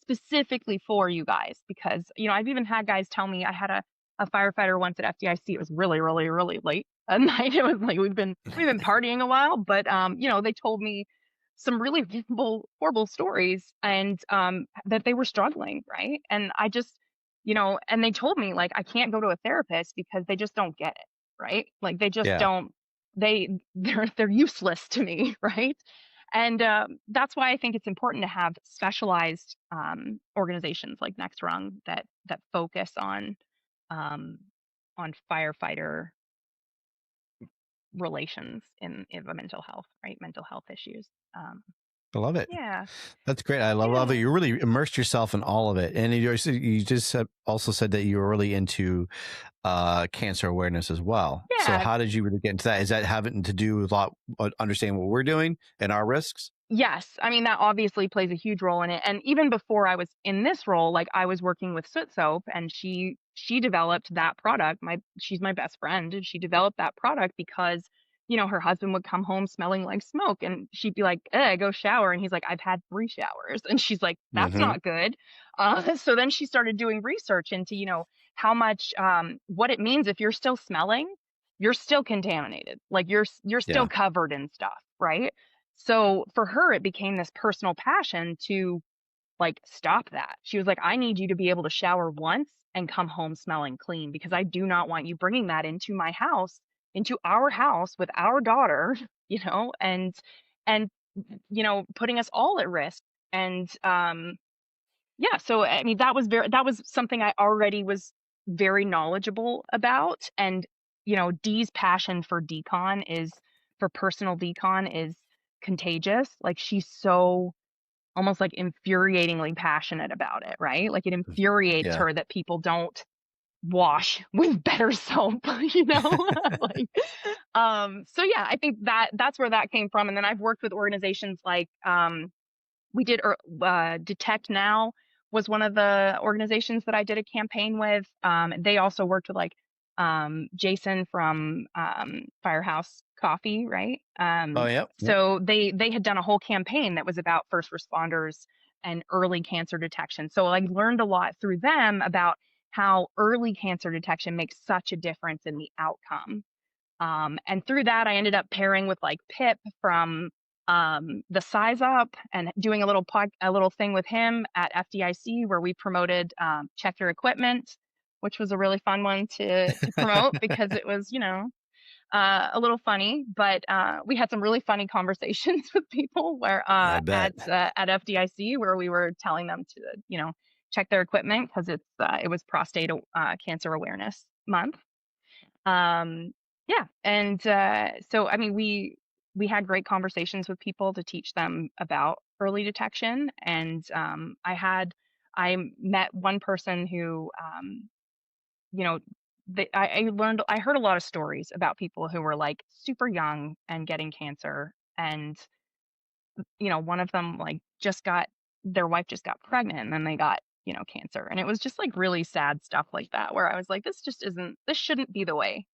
specifically for you guys. Because, I've even had guys tell me, I had a firefighter once at FDIC. It was really, really, really late at night. It was like we've been partying a while, but they told me some really horrible stories, and that they were struggling, right? And I just, and they told me like I can't go to a therapist because they just don't get it, right? Like they just Yeah. don't. They're useless to me, right? And that's why I think it's important to have specialized organizations like Next Rung that focus um, on firefighter relations in the mental health, right? Mental health issues. I love it. Yeah. That's great. I love it. You really immersed yourself in all of it. And you just also said that you were really into cancer awareness as well. So Yeah. how did you really get into that? Is that having to do with understanding what we're doing and our risks? Yes. I mean, that obviously plays a huge role in it. And even before I was in this role, like I was working with Soot Soap, and she developed that product. She's my best friend, and she developed that product because, her husband would come home smelling like smoke, and she'd be like, go shower. And he's like, I've had 3 showers. And she's like, that's not good. So then she started doing research into, how much, what it means if you're still smelling, you're still contaminated. Like you're still covered in stuff, right? So for her, it became this personal passion to like stop that. She was like, I need you to be able to shower once and come home smelling clean, because I do not want you bringing that into my house, into our house with our daughter, and putting us all at risk. And yeah, so I mean, that was something I already was very knowledgeable about. And Dee's passion for personal decon is contagious. Like she's so almost like infuriatingly passionate about it, right? Like it infuriates her that people don't wash with better soap, like so yeah, I think that's where that came from. And then I've worked with organizations like we did Detect Now was one of the organizations that I did a campaign with. They also worked with like Jason from Firehouse Coffee, right? Oh, yeah. So they had done a whole campaign that was about first responders and early cancer detection. So I learned a lot through them about how early cancer detection makes such a difference in the outcome. And through that, I ended up pairing with like Pip from the Size Up and doing a little thing with him at FDIC where we promoted Check Your Equipment, which was a really fun one to promote because it was, a little funny, but we had some really funny conversations with people where at FDIC where we were telling them to, check their equipment because it was prostate cancer awareness month. Yeah. And so, I mean, we had great conversations with people to teach them about early detection. And I met one person who, I heard a lot of stories about people who were like super young and getting cancer. And, one of them like their wife just got pregnant and then they got, cancer. And it was just like really sad stuff like that, where I was like, this shouldn't be the way.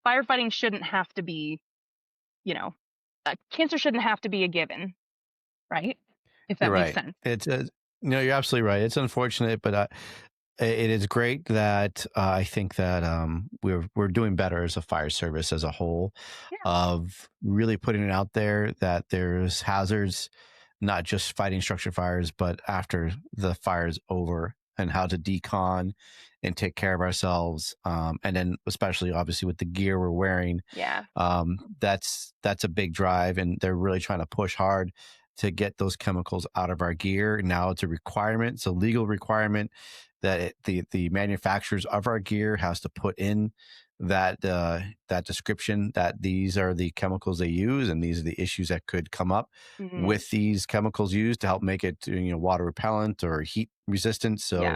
Firefighting shouldn't have to be, cancer shouldn't have to be a given, right? If that You're makes right. sense. It's no, you're absolutely right. It's unfortunate, but it is great that I think that we're doing better as a fire service as a whole, Yeah. of really putting it out there that there's hazards, not just fighting structure fires, but after the fire is over, and how to decon and take care of ourselves. And then especially obviously with the gear we're wearing, Yeah. that's a big drive, and they're really trying to push hard to get those chemicals out of our gear. Now it's a requirement, it's a legal requirement that the manufacturers of our gear has to put in that that description that these are the chemicals they use, and these are the issues that could come up Mm-hmm. with these chemicals used to help make it, water repellent or heat resistant. So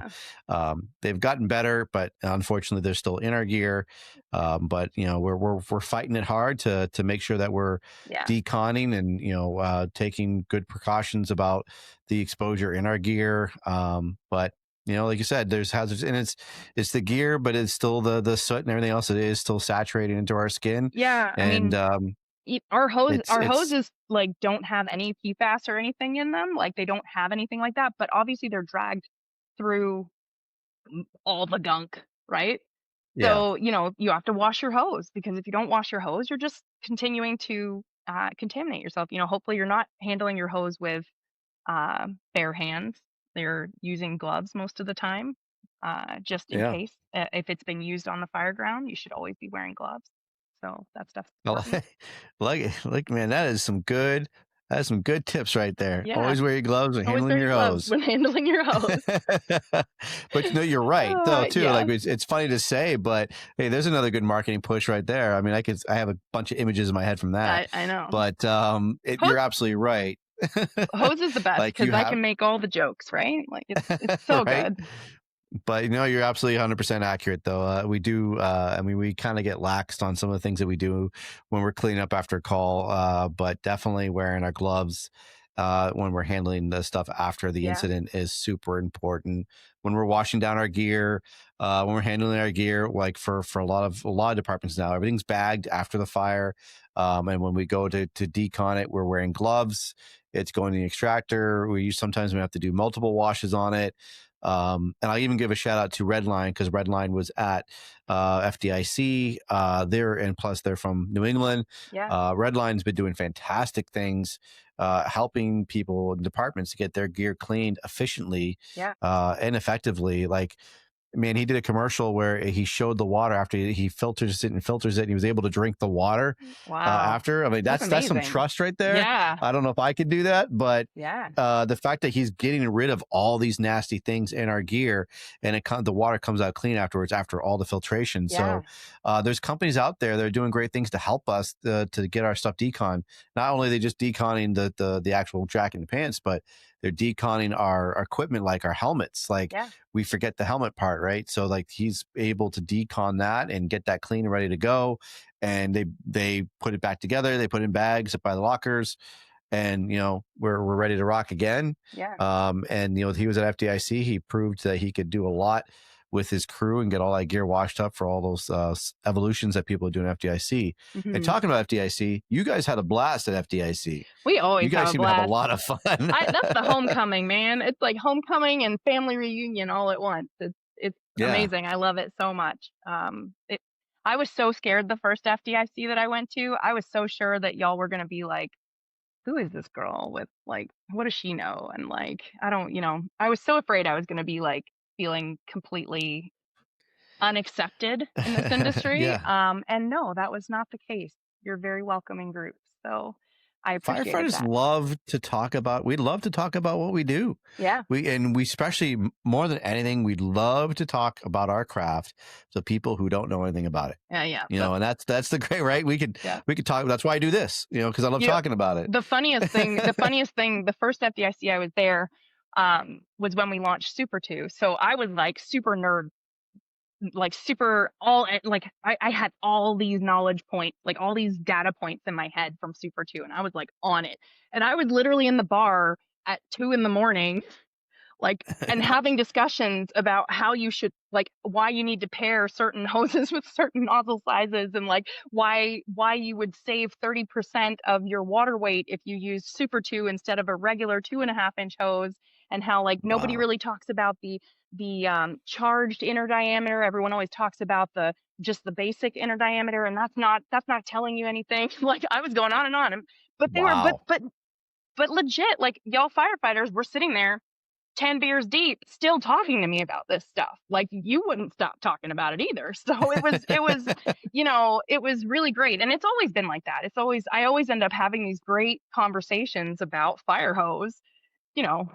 they've gotten better, but unfortunately they're still in our gear. But we're fighting it hard to make sure that we're deconning and taking good precautions about the exposure in our gear. But like you said, there's hazards, and it's the gear, but it's still the soot and everything else. It is still saturating into our skin. Yeah, And I mean, our hoses like don't have any PFAS or anything in them. Like they don't have anything like that, but obviously they're dragged through all the gunk, right? So, you have to wash your hose, because if you don't wash your hose, you're just continuing to contaminate yourself. Hopefully you're not handling your hose with bare hands. They're using gloves most of the time, just in case. If it's been used on the fire ground, you should always be wearing gloves. So that stuff's important. like man, that is some good tips right there. Yeah. Always wear your gloves when Always handling wear your gloves hose. when handling your hose. But you're right though too. Yeah. Like it's funny to say, but hey, there's another good marketing push right there. I mean, I have a bunch of images in my head from that. I know. But you're absolutely right. Hose is the best, Like because I can make all the jokes, right? Like it's so right? good. But you're absolutely 100% accurate though. We do, I mean, we kind of get laxed on some of the things that we do when we're cleaning up after a call, but definitely wearing our gloves when we're handling the stuff after the incident is super important. When we're washing down our gear, when we're handling our gear, like for a lot of departments now, everything's bagged after the fire. And when we go to decon it, we're wearing gloves. It's going to the extractor. Sometimes we have to do multiple washes on it. And I'll even give a shout out to Redline, because Redline was at FDIC there, and plus they're from New England. Redline's been doing fantastic things, helping people in departments get their gear cleaned efficiently and effectively. Like, man, he did a commercial where he showed the water after he filters it, and he was able to drink the water after. I mean, that's some trust right there. Yeah. I don't know if I could do that, but yeah, the fact that he's getting rid of all these nasty things in our gear, and the water comes out clean afterwards after all the filtration. So there's companies out there that are doing great things to help us to get our stuff decon. Not only are they just deconning the actual jacket and pants, but they're deconning our equipment, like our helmets. Like we forget the helmet part, right? So like he's able to decon that and get that clean and ready to go. And they put it back together. They put it in bags up by the lockers, and we're ready to rock again. And he was at FDIC. He proved that he could do a lot with his crew and get all that gear washed up for all those evolutions that people are doing at FDIC. Mm-hmm. And talking about FDIC, you guys had a blast at FDIC. We always you guys have seem a blast. to have a lot of fun. That's the homecoming, man. It's like homecoming and family reunion all at once. It's amazing. I love it so much. I was so scared the first FDIC that I went to. I was so sure that y'all were gonna be like, who is this girl with, like, what does she know? And like, I don't, I was so afraid I was going to be like feeling completely unaccepted in this industry. And no, that was not the case. You're a very welcoming group. So I appreciate Firefighters that. love to talk about what we do. We especially, more than anything, we'd love to talk about our craft to people who don't know anything about it. And that's the great, right? We could talk. That's why I do this, because I love talking about it. The funniest thing, the first FDIC I was there was when we launched Super 2. So I was like super nerd, like super I had all these knowledge points, like all these data points in my head from Super 2, and I was like on it. And I was literally in the bar at 2 a.m, like, and having discussions about how you should, like, why you need to pair certain hoses with certain nozzle sizes, and like why you would save 30% of your water weight if you use Super 2 instead of a regular 2.5-inch hose, and how like nobody Wow. really talks about the charged inner diameter. Everyone always talks about the just the basic inner diameter, and that's not telling you anything. Like, I was going on and on, but they were Wow. but legit, like, y'all firefighters were sitting there 10 beers deep still talking to me about this stuff. Like, you wouldn't stop talking about it either. So it was it was really great, and it's always been like that. I always end up having these great conversations about fire hose,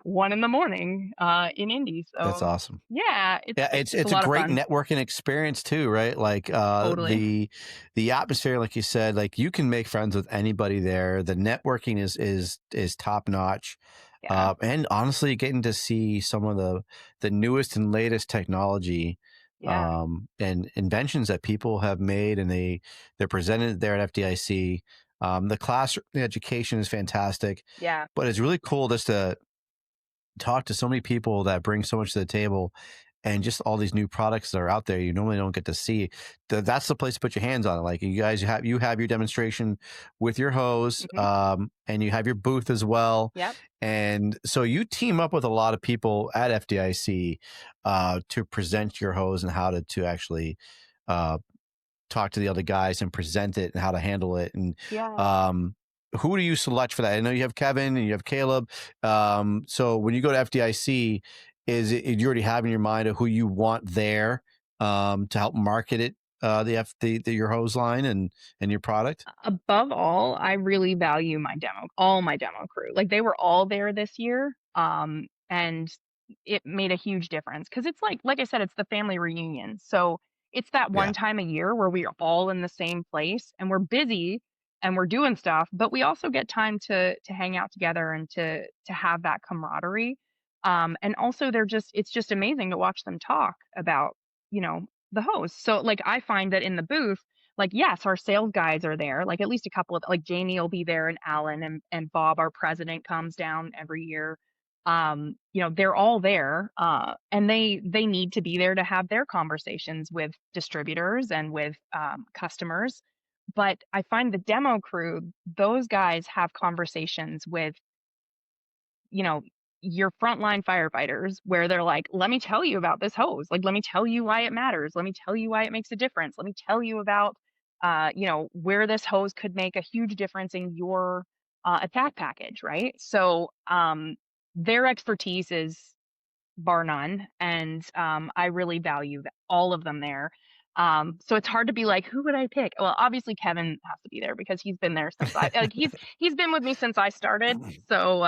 1 in the morning in Indy. That's So awesome. yeah, Yeah, it's a it's a lot of great fun. networking experience too, right? Like Totally. the atmosphere, like you said, like you can make friends with anybody there. The networking is top notch. Yeah. And honestly, getting to see some of the newest and latest technology Yeah. and inventions that people have made, and they're presented there at FDIC. The classroom education is fantastic, Yeah. but it's really cool just to talk to so many people that bring so much to the table, and just all these new products that are out there you normally don't get to see. That's the place to put your hands on it. Like, you guys you have your demonstration with your hose, Hmm. and you have your booth as well. Yep. And so you team up with a lot of people at FDIC to present your hose and how to actually uh, talk to the other guys and present it and how to handle it. And Yeah. who do you select for that? I know you have Kevin and you have Caleb. So when you go to FDIC, you already have in your mind of who you want there to help market it, your hose line and your product? Above all, I really value all my demo crew. Like, they were all there this year. And it made a huge difference, because it's like I said, it's the family reunion. So it's that one Yeah, time a year where we are all in the same place, and we're busy and we're doing stuff, but we also get time to hang out together and to have that camaraderie. And also, it's just amazing to watch them talk about, the host. So like, I find that in the booth, like, yes, our sales guys are there. Like, at least a couple of, like, Jamie will be there, and Alan, and Bob, our president, comes down every year. They're all there, and they need to be there to have their conversations with distributors and with customers. But I find the demo crew, those guys have conversations with, you know, your frontline firefighters, where they're like, let me tell you about this hose. Like, let me tell you why it matters. Let me tell you why it makes a difference. Let me tell you about, where this hose could make a huge difference in your attack package. Right. So their expertise is bar none. And I really value all of them there. So it's hard to be like, who would I pick? Well, obviously Kevin has to be there, because he's been there since he's been with me since I started. So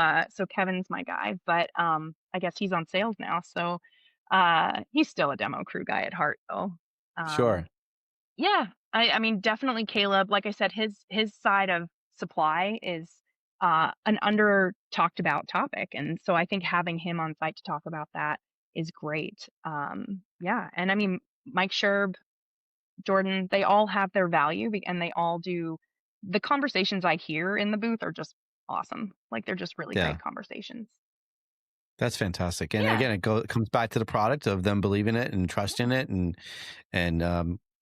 Kevin's my guy, but I guess he's on sales now. So he's still a demo crew guy at heart, though. Um, sure. yeah, I mean, definitely Caleb. Like I said, his side of supply is an under talked about topic, and so I think having him on site to talk about that is great. Yeah, and I mean, Mike Sherb, Jordan, they all have their value, and they all do. The conversations I hear in the booth are just awesome. Like, they're just really Yeah. great conversations. That's fantastic. And Yeah, again, it comes back to the product of them believing it and trusting it, and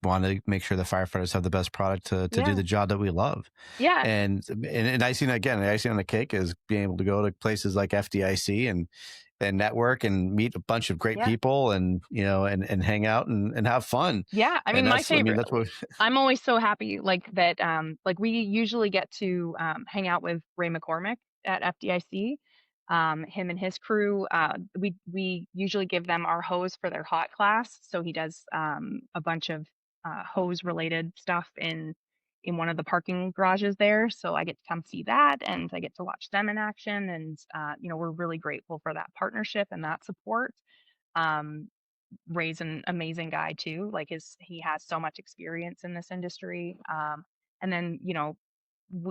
want to make sure the firefighters have the best product to do yeah, the job that we love. yeah, And icing, again, the icing on the cake is being able to go to places like FDIC and network and meet a bunch of great yeah. people, and and hang out and have fun. Yeah, I And mean, my that's, I mean, favorite. that's what I'm always so happy, like, that. Like, we usually get to hang out with Ray McCormick at FDIC. Him and his crew. We usually give them our hose for their hot class. So he does a bunch of hose related stuff in one of the parking garages there. So I get to come see that, and I get to watch them in action. And we're really grateful for that partnership and that support. Um, Ray's an amazing guy too. Like, he has so much experience in this industry. And then,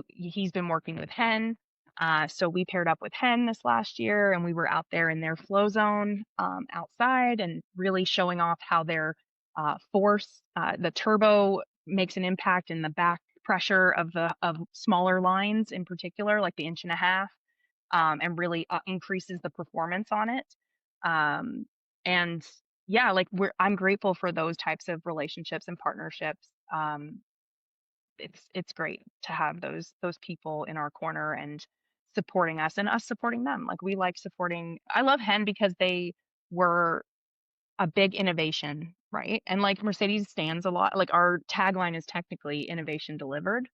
he's been working with Hen. So we paired up with Hen this last year, and we were out there in their flow zone outside, and really showing off how their force, the turbo, makes an impact in the back pressure of smaller lines in particular, like the 1.5 inch, and really increases the performance on it. And yeah, like I'm grateful for those types of relationships and partnerships. It's great to have those people in our corner and supporting us and us supporting them. Like we like supporting. I love Hen because they were a big innovation, right? And like Mercedes stands a lot. Like our tagline is technically innovation delivered.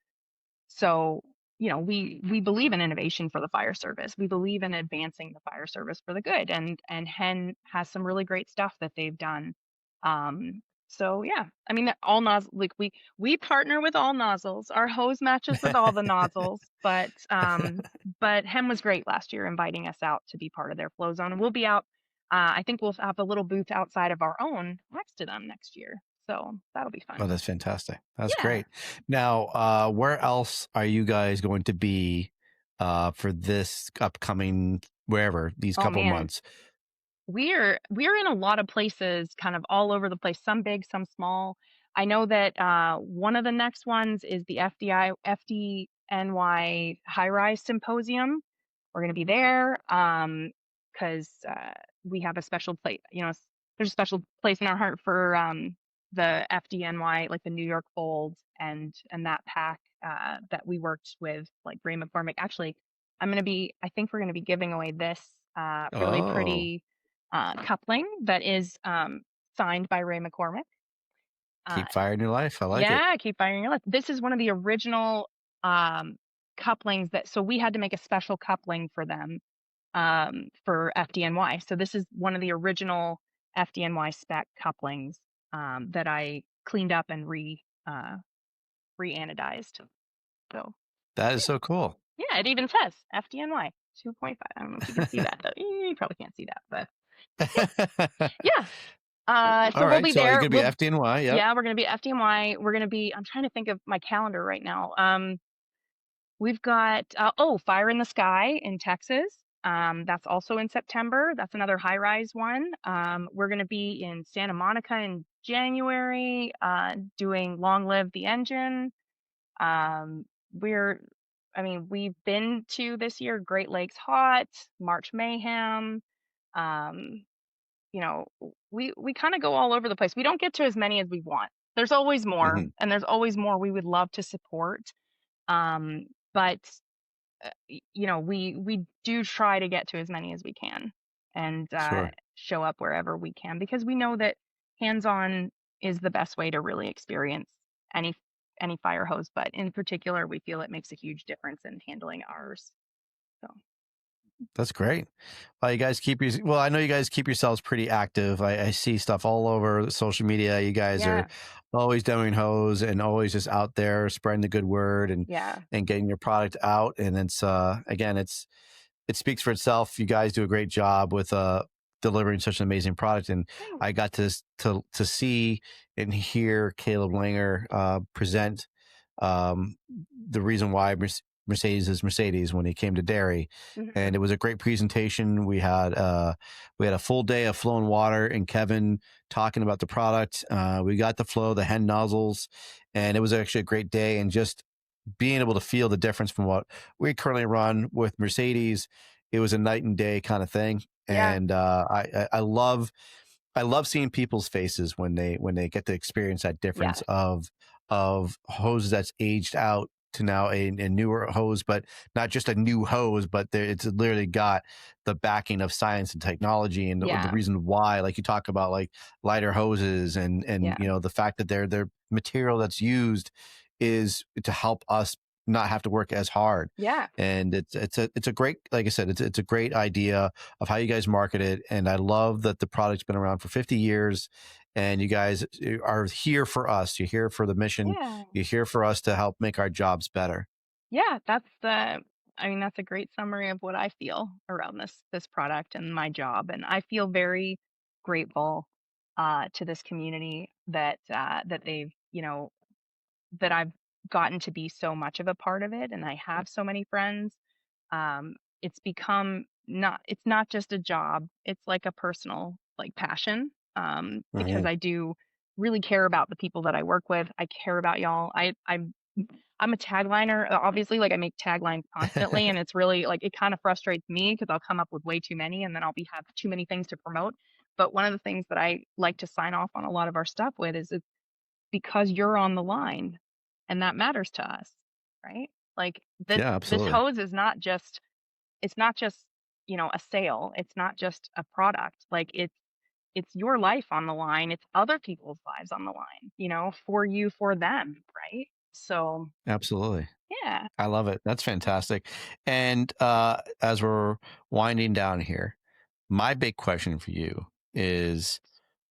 So, we believe in innovation for the fire service. We believe in advancing the fire service for the good. And Hen has some really great stuff that they've done. So yeah, I mean all nozzles, like we partner with all nozzles. Our hose matches with all the nozzles, but Hen was great last year inviting us out to be part of their flow zone. And we'll be out. I think we'll have a little booth outside of our own next to them next year. So that'll be fun. Oh, that's fantastic. That's Yeah. great. Now, where else are you guys going to be for this upcoming, wherever, these couple months? We're in a lot of places, kind of all over the place, some big, some small. I know that one of the next ones is the FDNY High Rise Symposium. We're going to be there because we have a special place. There's a special place in our heart for the FDNY, like the New York Fold and that pack that we worked with, like Ray McCormick. Actually, I think we're going to be giving away this really pretty coupling that is signed by Ray McCormick. Keep firing your life. I like it. Yeah, keep firing your life. This is one of the original couplings so we had to make a special coupling for them for FDNY. So this is one of the original FDNY spec couplings that I cleaned up and re-anodized. So that is so cool. Yeah, it even says FDNY 2.5. I don't know if you can see that. Though. You probably can't see that, but yeah. So we'll be there. You're going to be FDNY. Yep. Yeah, we're going to be FDNY. We're going to be, I'm trying to think of my calendar right now. We've got, Fire in the Sky in Texas. That's also in September. That's another high rise one. We're going to be in Santa Monica in January, doing Long Live the Engine. We've been to this year Great Lakes Hot, March Mayhem. We kind of go all over the place. We don't get to as many as we want. There's always more, and there's always more we would love to support. But we do try to get to as many as we can and show up wherever we can, because we know that hands-on is the best way to really experience any fire hose. But in particular, we feel it makes a huge difference in handling ours. So. That's great. Well, I know you guys keep yourselves pretty active. I see stuff all over social media. You guys are always demoing hose and always just out there spreading the good word and getting your product out. And it's it speaks for itself. You guys do a great job with delivering such an amazing product. And I got to see and hear Caleb Langer present the reason why Mercedes is Mercedes when he came to Dairy. And it was a great presentation. We had a full day of flowing water and Kevin talking about the product. We got the flow, the Hen nozzles, and it was actually a great day. And just being able to feel the difference from what we currently run with Mercedes, it was a night and day kind of thing. And I love seeing people's faces when they get to experience that difference of hoses that's aged out to now a newer hose, but not just a new hose, but it's literally got the backing of science and technology and the reason why, like you talk about, like lighter hoses and the fact that their material that's used is to help us not have to work as hard. And it's a great, like I said, it's a great idea of how you guys market it. And I love that the product's been around for 50 years. And you guys are here for us. You're here for the mission. You're here for us to help make our jobs better. Yeah, that's a great summary of what I feel around this product and my job. And I feel very grateful to this community that they've, that I've gotten to be so much of a part of it. And I have so many friends. It's become it's not just a job. It's like a personal passion. Because I do really care about the people that I work with. I care about y'all. I'm a tagliner. Obviously, like I make taglines constantly, and it's really like it kind of frustrates me because I'll come up with way too many, and then I'll have too many things to promote. But one of the things that I like to sign off on a lot of our stuff with is it's because you're on the line, and that matters to us, right? Like this Yeah, this absolutely. hose is not just it's not just a sale. It's not just a product. Like it's your life on the line. It's other people's lives on the line, for you, for them, right? So Absolutely. yeah. I love it. That's fantastic. And as we're winding down here, my big question for you is,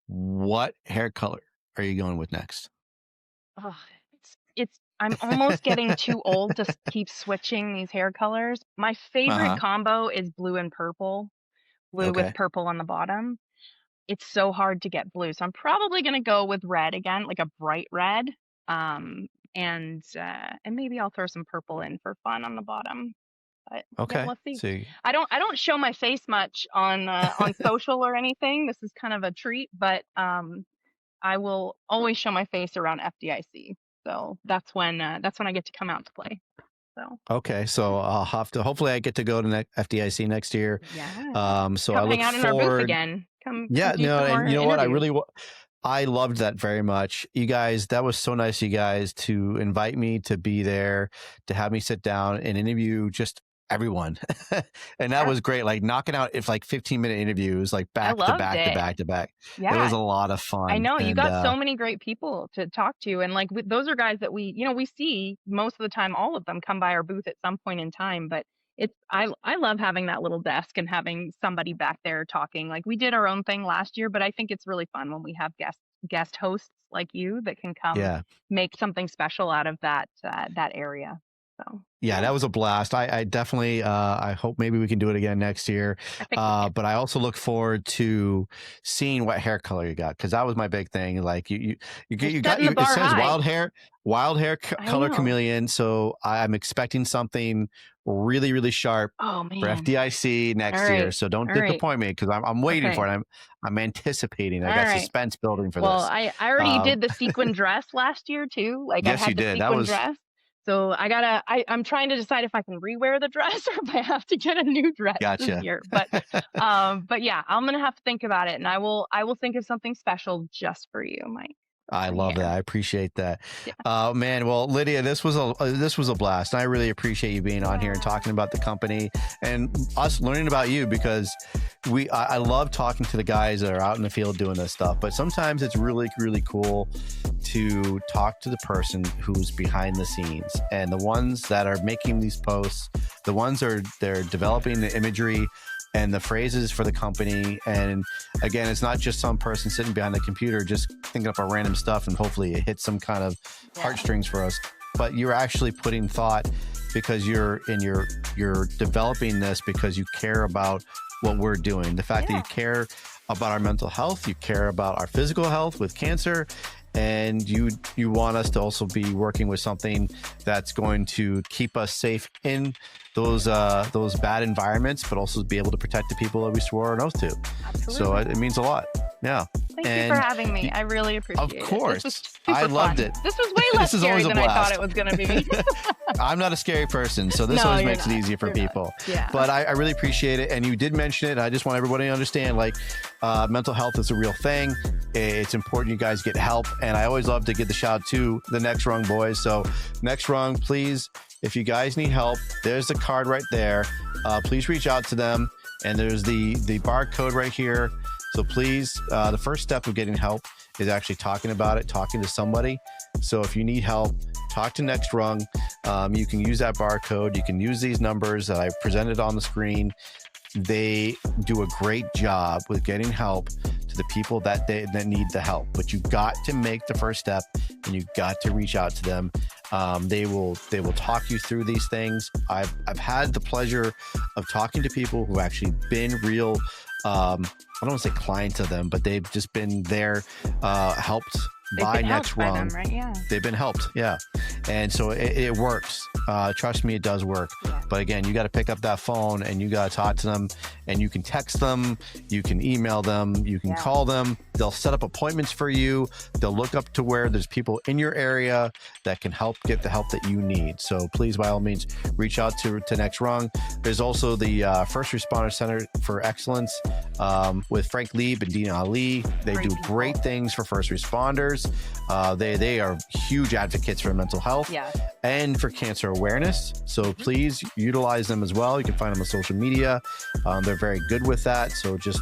what hair color are you going with next? Oh, I'm almost getting too old to keep switching these hair colors. My favorite combo is blue and purple, blue with Okay. purple on the bottom. It's so hard to get blue. So I'm probably going to go with red again, like a bright red. And maybe I'll throw some purple in for fun on the bottom. But yeah, Okay. let's see. See. I don't show my face much on social or anything. This is kind of a treat, but I will always show my face around FDIC. So that's when I get to come out to play. So Okay, so I'll have to. Hopefully, I get to go to FDIC next year. yeah. So Come I look hang out in our booth forward. again. Come Yeah, do no, some more and you know what? interviews. I loved that very much. You guys, that was so nice of you guys to invite me to be there, to have me sit down and interview just everyone. And that was great. Like knocking out if like 15-minute interviews, like back to back to back to back. It was Yeah. a lot of fun. I know you And got so many great people to talk to, and like those are guys that we see most of the time. All of them come by our booth at some point in time, but I love having that little desk and having somebody back there talking. Like we did our own thing last year, but I think it's really fun when we have guest hosts like you that can come make something special out of that area. So yeah, that was a blast. I definitely, I hope maybe we can do it again next year. I think but I also look forward to seeing what hair color you got, because that was my big thing. Like you got it says wild hair color chameleon. So I'm expecting something really, really sharp for FDIC next year. So don't disappoint me, because I'm waiting for it. I'm anticipating. I got suspense building for this. Well, I already did the sequin dress last year too. Like yes, I had you the did. sequin dress. So I'm trying to decide if I can rewear the dress or if I have to get a new dress this year. But yeah, I'm gonna have to think about it, and I will think of something special just for you, Mike. I love that. I appreciate that. Man, well, Lydia, this was a blast. I really appreciate you being on here and talking about the company and us learning about you, because I love talking to the guys that are out in the field doing this stuff, but sometimes it's really, really cool to talk to the person who's behind the scenes, and the ones that are making these posts, the ones they're developing the imagery and the phrases for the company. And again, it's not just some person sitting behind the computer just thinking up a random stuff and hopefully it hits some kind of heartstrings for us, but you're actually putting thought, because you're developing this because you care about what we're doing. The fact that you care about our mental health, you care about our physical health with cancer, and you want us to also be working with something that's going to keep us safe in those bad environments, but also be able to protect the people that we swore an oath to. Absolutely. So it means a lot. Yeah. Thank you for having me. I really appreciate it. Of course. This was super I loved fun. it. This was way less scary than I thought it was going to be. I'm not a scary person, so this always makes it easier for people. Yeah. But I really appreciate it. And you did mention it. I just want everybody to understand, like, mental health is a real thing. It's important you guys get help. And I always love to give the shout out to the Next Rung boys. So Next Rung, please, if you guys need help, there's the card right there. Please reach out to them. And there's the barcode right here. So please, the first step of getting help is actually talking about it, talking to somebody. So if you need help, talk to Next Rung. You can use that barcode. You can use these numbers that I presented on the screen. They do a great job with getting help to the people that need the help. But you got to make the first step, and you got to reach out to them. They will talk you through these things. I've had the pleasure of talking to people who actually been real, I don't want to say clients of them, but they've just been there, helped by Next Rung. Right? Yeah. They've been helped. Yeah. And so it works. Trust me, it does work. Yeah. But again, you got to pick up that phone and you got to talk to them, and you can text them, you can email them, you can call them. They'll set up appointments for you. They'll look up to where there's people in your area that can help get the help that you need. So please, by all means, reach out to Next Rung. There's also the First Responder Center for Excellence with Frank Lieb and Dina Ali. They do great things for first responders. They are huge advocates for mental health and for cancer awareness. So please utilize them as well. You can find them on social media. They're very good with that. So just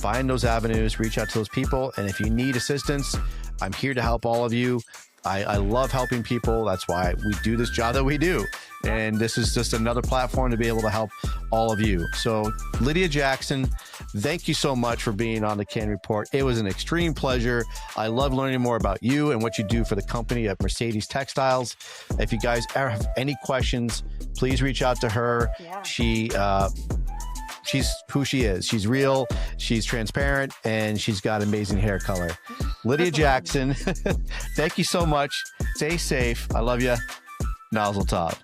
find those avenues, reach out to those people. And if you need assistance, I'm here to help all of you. I love helping people. That's why we do this job that we do. And this is just another platform to be able to help all of you. So Lydia Jackson, thank you so much for being on the C.A.N. Report. It was an extreme pleasure. I love learning more about you and what you do for the company at Mercedes Textiles. If you guys ever have any questions, please reach out to her. She's who she is. She's real, she's transparent, and she's got amazing hair color. Lydia Jackson, thank you so much. Stay safe. I love you. Nozzle Top.